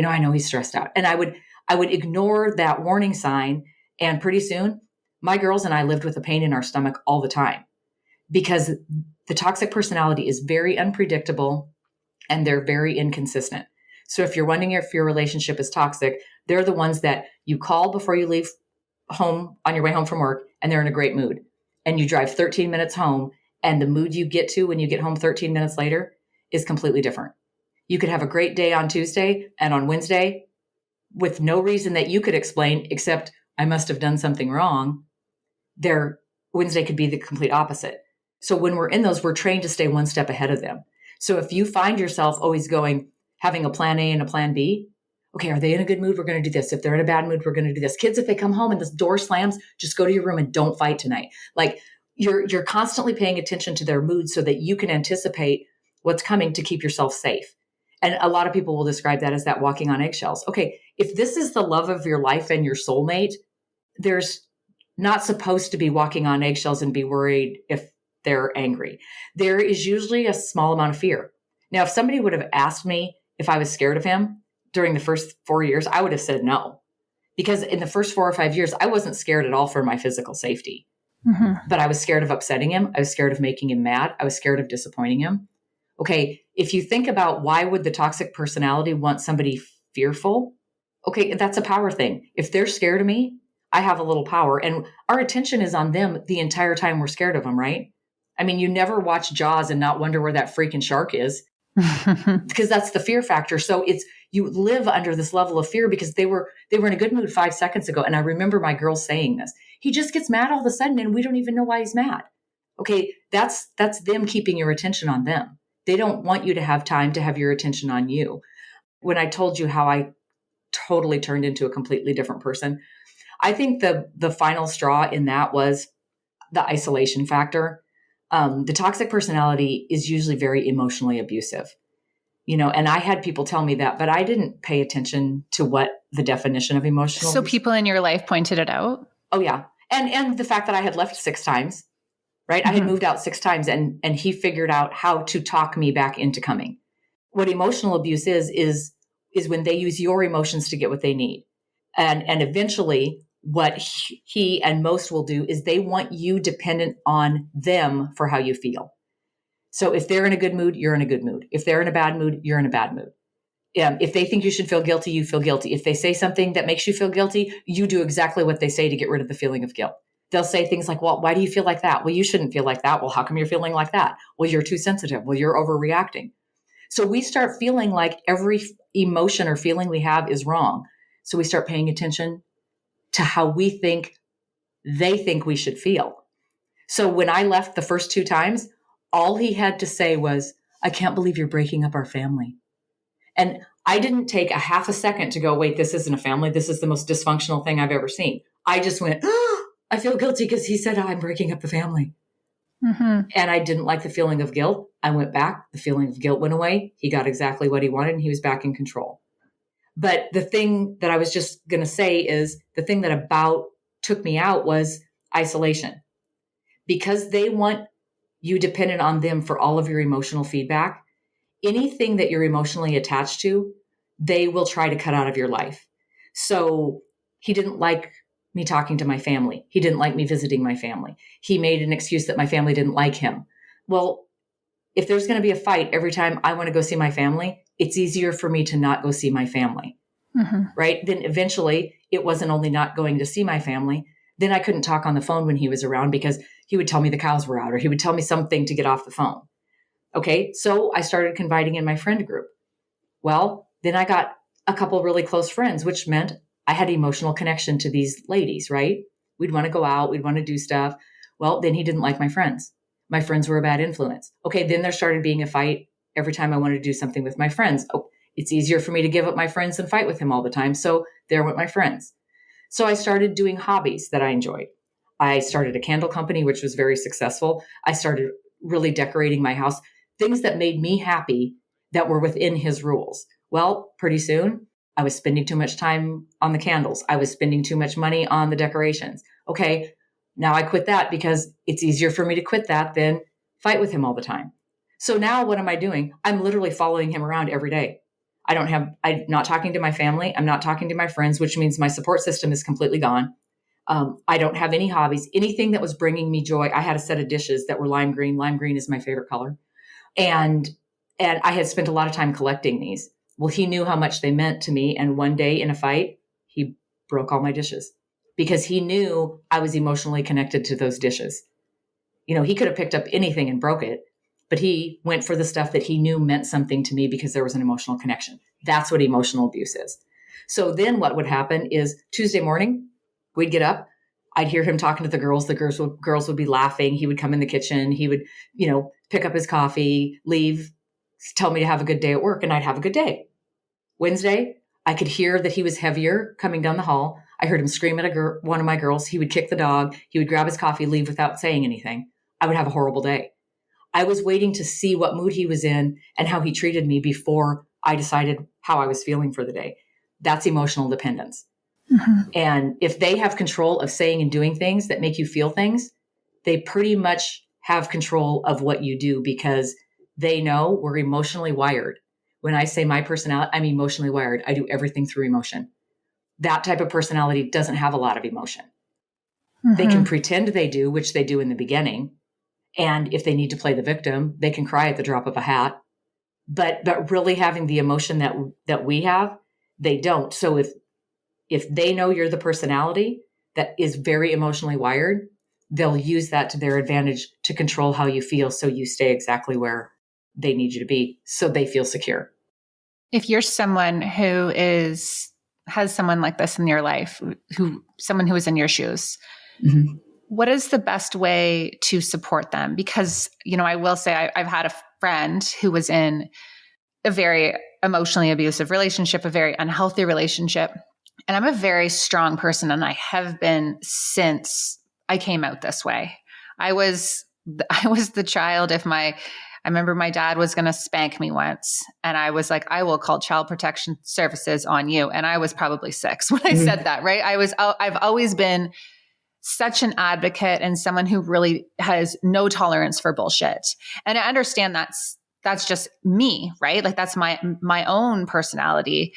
I know he's stressed out. And I would ignore that warning sign. And pretty soon my girls and I lived with a pain in our stomach all the time because the toxic personality is very unpredictable and they're very inconsistent. So if you're wondering if your relationship is toxic, they're the ones that you call before you leave home on your way home from work and they're in a great mood. And you drive 13 minutes home and the mood you get to when you get home 13 minutes later is completely different. You could have a great day on Tuesday and on Wednesday with no reason that you could explain except I must have done something wrong. Wednesday could be the complete opposite. So when we're in those, we're trained to stay one step ahead of them. So if you find yourself always having a plan A and a plan B, okay, are they in a good mood? We're going to do this. If they're in a bad mood, we're going to do this. Kids, if they come home and this door slams, just go to your room and don't fight tonight. Like you're constantly paying attention to their mood so that you can anticipate what's coming to keep yourself safe. And a lot of people will describe that as that walking on eggshells. Okay, if this is the love of your life and your soulmate, there's not supposed to be walking on eggshells and be worried if they're angry. There is usually a small amount of fear. Now, if somebody would have asked me if I was scared of him during the first 4 years, I would have said no. Because in the first 4 or 5 years, I wasn't scared at all for my physical safety. Mm-hmm. But I was scared of upsetting him. I was scared of making him mad. I was scared of disappointing him. Okay, if you think about why would the toxic personality want somebody fearful? Okay, that's a power thing. If they're scared of me, I have a little power. And our attention is on them the entire time we're scared of them, right? I mean, you never watch Jaws and not wonder where that freaking shark is. Because that's the fear factor. So you live under this level of fear because they were in a good mood 5 seconds ago. And I remember my girls saying this. He just gets mad all of a sudden and we don't even know why he's mad. Okay, that's them keeping your attention on them. They don't want you to have time to have your attention on you. When I told you how I totally turned into a completely different person, I think the final straw in that was the isolation factor. The toxic personality is usually very emotionally abusive, and I had people tell me that, but I didn't pay attention to what the definition of emotional. So people in your life pointed it out? Oh yeah. And the fact that I had left 6 times, right? Mm-hmm. I had moved out 6 times and he figured out how to talk me back into coming. What emotional abuse is when they use your emotions to get what they need. And eventually what he and most will do is they want you dependent on them for how you feel. So if they're in a good mood, you're in a good mood. If they're in a bad mood, you're in a bad mood. If they think you should feel guilty, you feel guilty. If they say something that makes you feel guilty, you do exactly what they say to get rid of the feeling of guilt. They'll say things like, well, why do you feel like that? Well, you shouldn't feel like that. Well, how come you're feeling like that? Well, you're too sensitive. Well, you're overreacting. So we start feeling like every emotion or feeling we have is wrong. So we start paying attention to how we think they think we should feel. So when I left the first 2 times, all he had to say was, I can't believe you're breaking up our family. And I didn't take a half a second to go, wait, this isn't a family. This is the most dysfunctional thing I've ever seen. I just went, I feel guilty because he said I'm breaking up the family. Mm-hmm. And I didn't like the feeling of guilt. I went back. The feeling of guilt went away. He got exactly what he wanted and he was back in control. But the thing that I was just going to say is the thing that about took me out was isolation. Because they want you dependent on them for all of your emotional feedback. Anything that you're emotionally attached to, they will try to cut out of your life. So he didn't like me talking to my family. He didn't like me visiting my family. He made an excuse that my family didn't like him. Well, if there's going to be a fight every time I want to go see my family, it's easier for me to not go see my family, right? Then eventually it wasn't only not going to see my family. Then I couldn't talk on the phone when he was around because he would tell me the cows were out, or he would tell me something to get off the phone. Okay. So I started confiding in my friend group. Well, then I got a couple really close friends, which meant I had emotional connection to these ladies, right? We'd want to go out. We'd want to do stuff. Well, then he didn't like my friends. My friends were a bad influence. Okay. Then there started being a fight every time I wanted to do something with my friends. Oh, it's easier for me to give up my friends than fight with him all the time. So there went my friends. So I started doing hobbies that I enjoyed. I started a candle company, which was very successful. I started really decorating my house, things that made me happy that were within his rules. Well, pretty soon I was spending too much time on the candles. I was spending too much money on the decorations. Okay. Now I quit that because it's easier for me to quit that than fight with him all the time. So now what am I doing? I'm literally following him around every day. I'm not talking to my family. I'm not talking to my friends, which means my support system is completely gone. I don't have any hobbies, anything that was bringing me joy. I had a set of dishes that were lime green. Lime green is my favorite color. And I had spent a lot of time collecting these. Well, he knew how much they meant to me. And one day in a fight, he broke all my dishes because he knew I was emotionally connected to those dishes. He could have picked up anything and broke it, but he went for the stuff that he knew meant something to me because there was an emotional connection. That's what emotional abuse is. So then what would happen is Tuesday morning, we'd get up. I'd hear him talking to the girls. The girls would be laughing. He would come in the kitchen. He would, pick up his coffee, leave, tell me to have a good day at work, and I'd have a good day. Wednesday, I could hear that he was heavier coming down the hall. I heard him scream at one of my girls. He would kick the dog. He would grab his coffee, leave without saying anything. I would have a horrible day. I was waiting to see what mood he was in and how he treated me before I decided how I was feeling for the day. That's emotional dependence. Mm-hmm. And if they have control of saying and doing things that make you feel things, they pretty much have control of what you do because they know we're emotionally wired. When I say my personality, I'm emotionally wired. I do everything through emotion. That type of personality doesn't have a lot of emotion. Mm-hmm. They can pretend they do, which they do in the beginning. And if they need to play the victim, they can cry at the drop of a hat. But really having the emotion that we have, they don't. So if they know you're the personality that is very emotionally wired, they'll use that to their advantage to control how you feel so you stay exactly where they need you to be so they feel secure. If you're someone who has someone like this in your life, someone who is in your shoes, mm-hmm. What is the best way to support them? Because, I will say I've had a friend who was in a very emotionally abusive relationship, a very unhealthy relationship. And I'm a very strong person, and I have been since I came out this way. I was the child. I remember my dad was going to spank me once, and I was like, I will call Child Protection Services on you. And I was probably 6 when I said that, right? I've always been such an advocate and someone who really has no tolerance for bullshit. And I understand that's just me, right? Like that's my own personality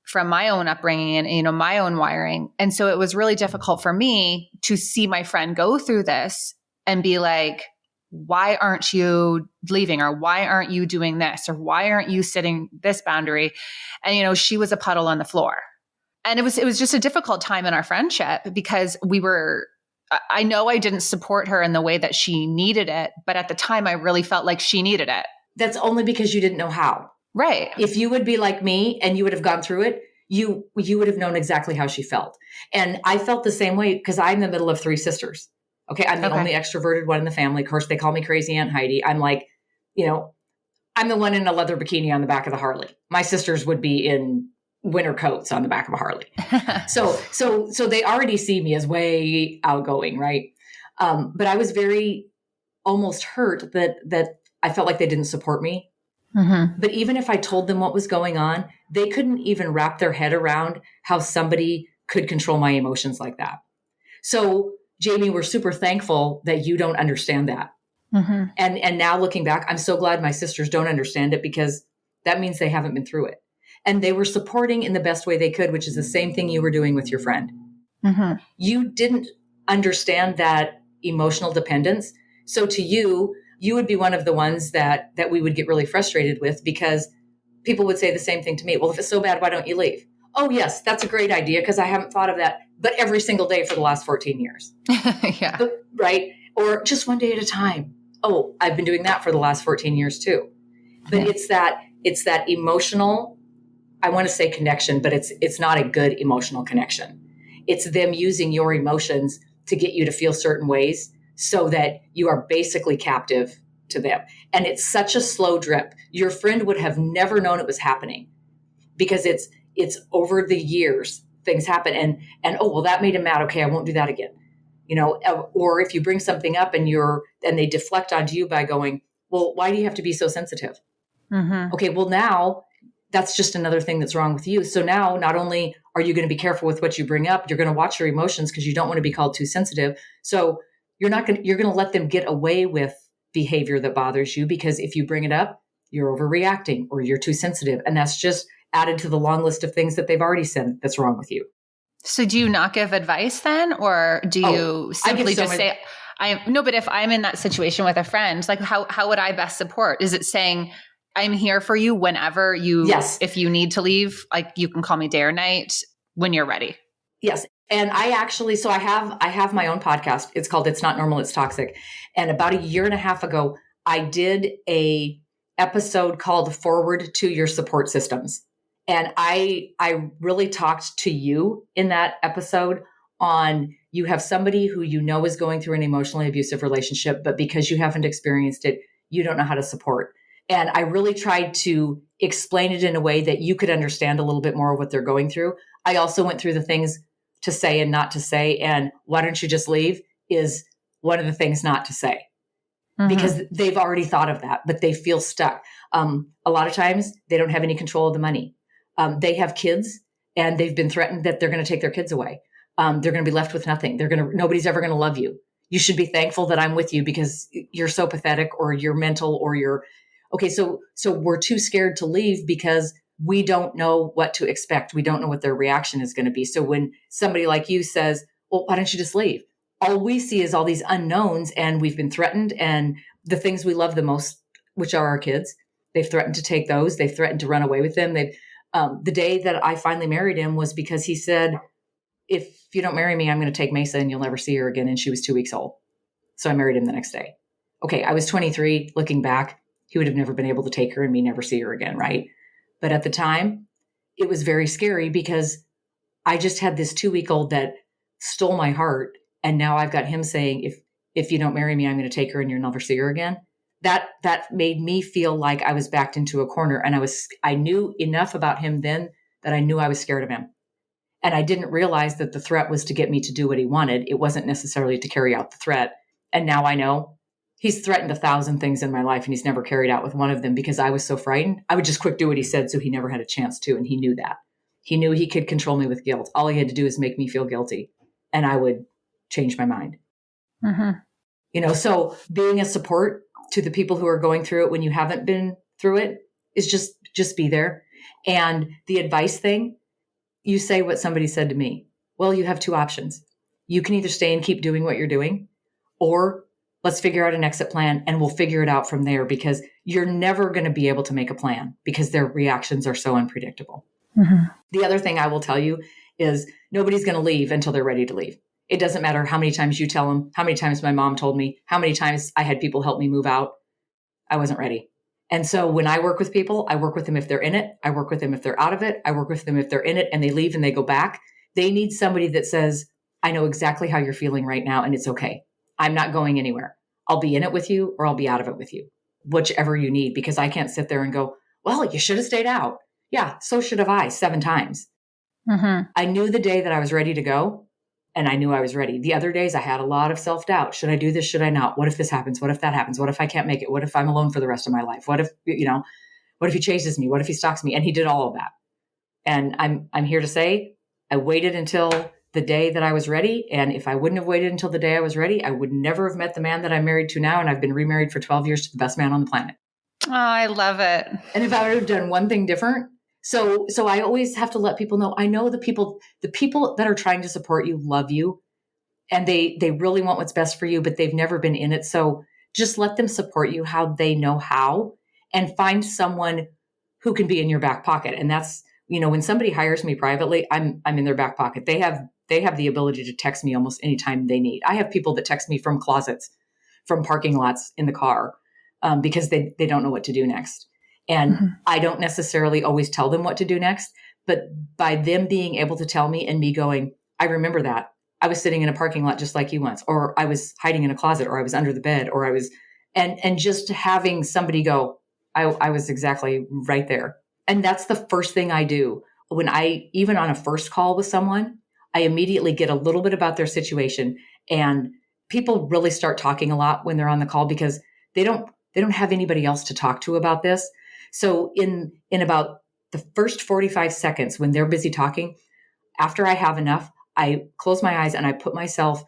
from my own upbringing and, my own wiring. And so it was really difficult for me to see my friend go through this and be like, why aren't you leaving? Or why aren't you doing this? Or why aren't you setting this boundary? And, she was a puddle on the floor. And it was just a difficult time in our friendship because I know I didn't support her in the way that she needed it, but at the time I really felt like she needed it. That's only because you didn't know how. Right. If you would be like me and you would have gone through it, you would have known exactly how she felt. And I felt the same way because I'm the middle of 3 sisters. Okay. I'm the only extroverted one in the family. Of course, they call me crazy Aunt Heidi. I'm like, I'm the one in a leather bikini on the back of the Harley. My sisters would be in winter coats on the back of a Harley. So they already see me as way outgoing. Right. But I was very almost hurt that I felt like they didn't support me. Mm-hmm. But even if I told them what was going on, they couldn't even wrap their head around how somebody could control my emotions like that. So Jamie, we're super thankful that you don't understand that. Mm-hmm. And now looking back, I'm so glad my sisters don't understand it because that means they haven't been through it. And they were supporting in the best way they could, which is the same thing you were doing with your friend. Mm-hmm. You didn't understand that emotional dependence. So to you would be one of the ones that we would get really frustrated with because people would say the same thing to me. Well, if it's so bad, why don't you leave? Oh, yes, that's a great idea because I haven't thought of that. But every single day for the last 14 years. Yeah. Right. or just one day at a time. Oh, I've been doing that for the last 14 years too. But it's that emotional, I want to say connection, but it's not a good emotional connection. It's them using your emotions to get you to feel certain ways so that you are basically captive to them. And it's such a slow drip. Your friend would have never known it was happening because it's over the years things happen and oh, well, that made him mad. Okay, I won't do that again. Or if you bring something up and they deflect onto you by going, well, why do you have to be so sensitive? Mm-hmm. Okay, well, now that's just another thing that's wrong with you. So now not only are you going to be careful with what you bring up, you're going to watch your emotions because you don't want to be called too sensitive. So you're going to let them get away with behavior that bothers you because if you bring it up, you're overreacting or you're too sensitive. And that's just added to the long list of things that they've already said that's wrong with you. So do you not give advice then? Or do you simply just say, but if I'm in that situation with a friend, like how would I best support? Is it saying, I'm here for you whenever if you need to leave, like you can call me day or night when you're ready. Yes. And I have my own podcast. It's called It's Not Normal, It's Toxic. And about a year and a half ago, I did a episode called Forward to Your Support Systems. And I really talked to you in that episode on you have somebody who you know is going through an emotionally abusive relationship, but because you haven't experienced it, you don't know how to support. And I really tried to explain it in a way that you could understand a little bit more of what they're going through. I also went through the things to say and not to say. And why don't you just leave is one of the things not to say because they've already thought of that, but they feel stuck. A lot of times they don't have any control of the money. They have kids and they've been threatened that they're going to take their kids away. They're going to be left with nothing. Nobody's ever going to love you. You should be thankful that I'm with you because you're so pathetic or you're mental or you're okay. So we're too scared to leave because we don't know what to expect. We don't know what their reaction is going to be. So when somebody like you says, well, why don't you just leave? All we see is all these unknowns and we've been threatened and the things we love the most, which are our kids, they've threatened to take those. They've threatened to run away with them. The day that I finally married him was because he said, if you don't marry me, I'm going to take Mesa and you'll never see her again. And she was 2 weeks old. So I married him the next day. Okay. I was 23 looking back. He would have never been able to take her and me never see her again. Right. But at the time it was very scary because I just had this 2-week-old that stole my heart. And now I've got him saying, if you don't marry me, I'm going to take her and you'll never see her again. That made me feel like I was backed into a corner. And I knew enough about him then that I knew I was scared of him. And I didn't realize that the threat was to get me to do what he wanted. It wasn't necessarily to carry out the threat. And now I know he's threatened 1,000 things in my life and he's never carried out with one of them because I was so frightened. I would just quick do what he said. So he never had a chance to. And he knew that. He knew he could control me with guilt. All he had to do is make me feel guilty and I would change my mind. Mm-hmm. So being a support to the people who are going through it when you haven't been through it is just be there. And the advice thing, you say what somebody said to me. Well, you have 2 options. You can either stay and keep doing what you're doing, or let's figure out an exit plan and we'll figure it out from there because you're never going to be able to make a plan because their reactions are so unpredictable. Mm-hmm. The other thing I will tell you is nobody's going to leave until they're ready to leave. It doesn't matter how many times you tell them, how many times my mom told me, how many times I had people help me move out. I wasn't ready. And so when I work with people, I work with them if they're in it. I work with them if they're out of it. I work with them if they're in it and they leave and they go back. They need somebody that says, I know exactly how you're feeling right now and it's okay. I'm not going anywhere. I'll be in it with you or I'll be out of it with you, whichever you need, because I can't sit there and go, well, you should have stayed out. Yeah, so should have I 7 times. Mm-hmm. I knew the day that I was ready to go and I knew I was ready. The other days I had a lot of self-doubt. Should I do this? Should I not? What if this happens? What if that happens? What if I can't make it? What if I'm alone for the rest of my life? What if, what if he chases me? What if he stalks me? And he did all of that. And I'm here to say, I waited until the day that I was ready. And if I wouldn't have waited until the day I was ready, I would never have met the man that I'm married to now. And I've been remarried for 12 years to the best man on the planet. Oh, I love it. And if I would have done one thing different, so I always have to let people know, I know the people that are trying to support you love you and they really want what's best for you, but they've never been in it. So just let them support you how they know how and find someone who can be in your back pocket. And that's, when somebody hires me privately, I'm in their back pocket. They have the ability to text me almost anytime they need. I have people that text me from closets from parking lots in the car because they don't know what to do next. And I don't necessarily always tell them what to do next, but by them being able to tell me and me going, I remember that. I was sitting in a parking lot just like you once, or I was hiding in a closet, or I was under the bed, or I was, and just having somebody go, I was exactly right there. And that's the first thing I do. When even on a first call with someone, I immediately get a little bit about their situation. And people really start talking a lot when they're on the call because they don't have anybody else to talk to about this. So in about the first 45 seconds when they're busy talking, after I have enough, I close my eyes and I put myself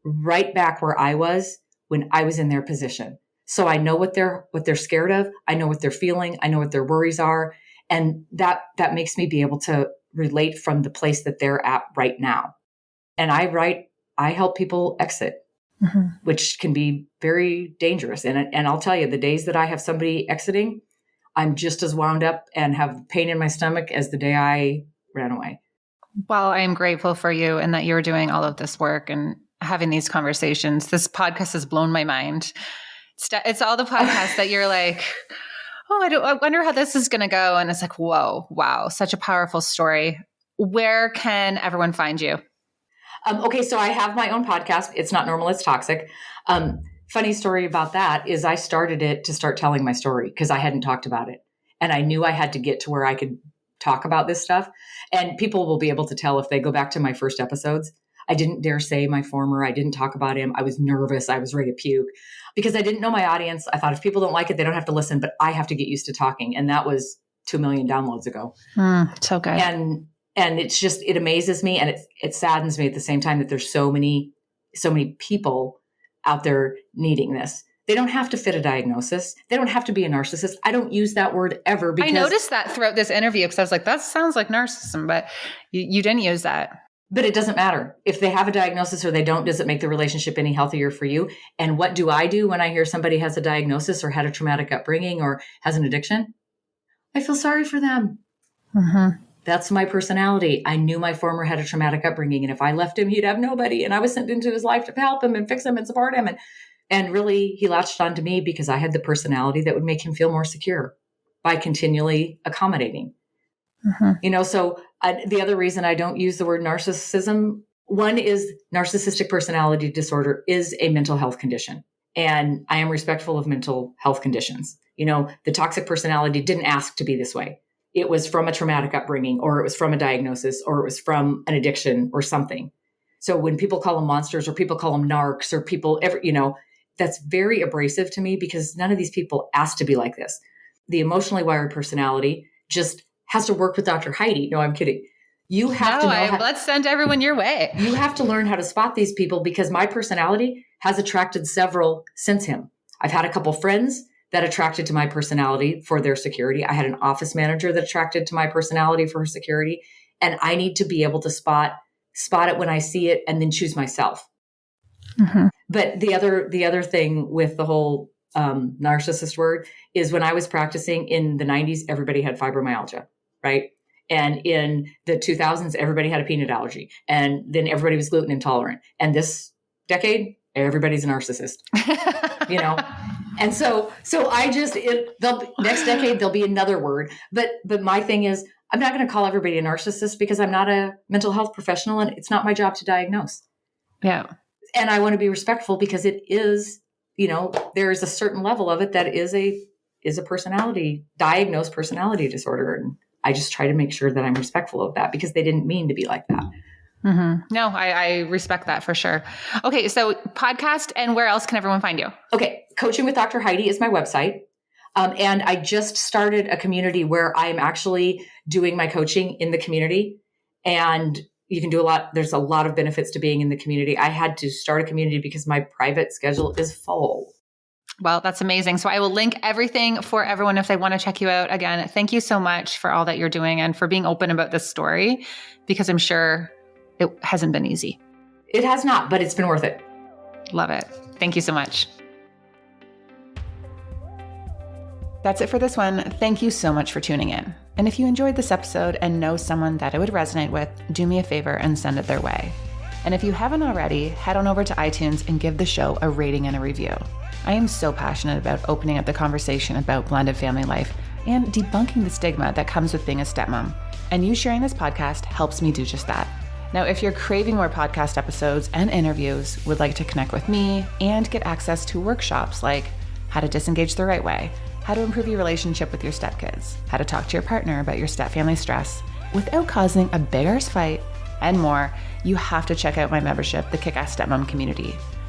right back where I was when I was in their position. So I know what they're scared of. I know what they're feeling. I know what their worries are. And that makes me be able to relate from the place that they're at right now. And I help people exit, which can be very dangerous. And I'll tell you, the days that I have somebody exiting, I'm just as wound up and have pain in my stomach as the day I ran away. Well, I am grateful for you and that you're doing all of this work and having these conversations. This podcast has blown my mind. It's all the podcasts that you're like, oh, I wonder how this is going to go. And it's like, whoa, wow, such a powerful story. Where can everyone find you? Okay, so I have my own podcast. It's Not Normal, It's Toxic. Funny story about that is I started it to start telling my story because I hadn't talked about it. And I knew I had to get to where I could talk about this stuff. And people will be able to tell if they go back to my first episodes. I didn't dare say my former. I didn't talk about him. I was nervous. I was ready to puke because I didn't know my audience. I thought if people don't like it, they don't have to listen, but I have to get used to talking. And that was 2 million downloads ago. So good. And it's just, it amazes me. And it saddens me at the same time that there's so many people out there needing this. They don't have to fit a diagnosis. They don't have to be a narcissist. I don't use that word ever because I noticed that throughout this interview because I was like, that sounds like narcissism, but you didn't use that. But it doesn't matter. If they have a diagnosis or they don't, does it make the relationship any healthier for you? And what do I do when I hear somebody has a diagnosis or had a traumatic upbringing or has an addiction? I feel sorry for them. That's my personality. I knew my former had a traumatic upbringing. And if I left him, he'd have nobody. And I was sent into his life to help him and fix him and support him. And really, he latched onto me because I had the personality that would make him feel more secure by continually accommodating. So the other reason I don't use the word narcissism, one is narcissistic personality disorder is a mental health condition. And I am respectful of mental health conditions. The toxic personality didn't ask to be this way. It was from a traumatic upbringing, or it was from a diagnosis, or it was from an addiction or something. So when people call them monsters or people call them narcs or people that's very abrasive to me because none of these people asked to be like this. The emotionally wired personality just has to work with Dr. Heidi. No, I'm kidding. You have to know. Let's send everyone your way. You have to learn how to spot these people because my personality has attracted several since him. I've had a couple friends that attracted to my personality for their security. I had an office manager that attracted to my personality for her security. And I need to be able to spot it when I see it and then choose myself. But the other thing with the whole narcissist word is when I was practicing in the 90s, everybody had fibromyalgia, right? And in the 2000s, everybody had a peanut allergy. And then everybody was gluten intolerant. And this decade, everybody's a narcissist, And so next decade, there'll be another word. But my thing is, I'm not going to call everybody a narcissist because I'm not a mental health professional and it's not my job to diagnose. Yeah. And I want to be respectful because it is, there is a certain level of it that is a diagnosed personality disorder. And I just try to make sure that I'm respectful of that because they didn't mean to be like that. No, I respect that for sure. Okay. So podcast, and where else can everyone find you? Okay. Coaching with Dr. Heidi is my website. And I just started a community where I'm actually doing my coaching in the community, and you can do a lot. There's a lot of benefits to being in the community. I had to start a community because my private schedule is full. Well, that's amazing. So I will link everything for everyone if they want to check you out. Again, thank you so much for all that you're doing and for being open about this story, because I'm sure it hasn't been easy. It has not, but it's been worth it. Love it. Thank you so much. That's it for this one. Thank you so much for tuning in. And if you enjoyed this episode and know someone that it would resonate with, do me a favor and send it their way. And if you haven't already, head on over to iTunes and give the show a rating and a review. I am so passionate about opening up the conversation about blended family life and debunking the stigma that comes with being a stepmom. And you sharing this podcast helps me do just that. Now, if you're craving more podcast episodes and interviews, would like to connect with me, and get access to workshops like how to disengage the right way, how to improve your relationship with your stepkids, how to talk to your partner about your stepfamily stress without causing a big arse fight, and more, you have to check out my membership, the Kick-Ass Stepmom Community.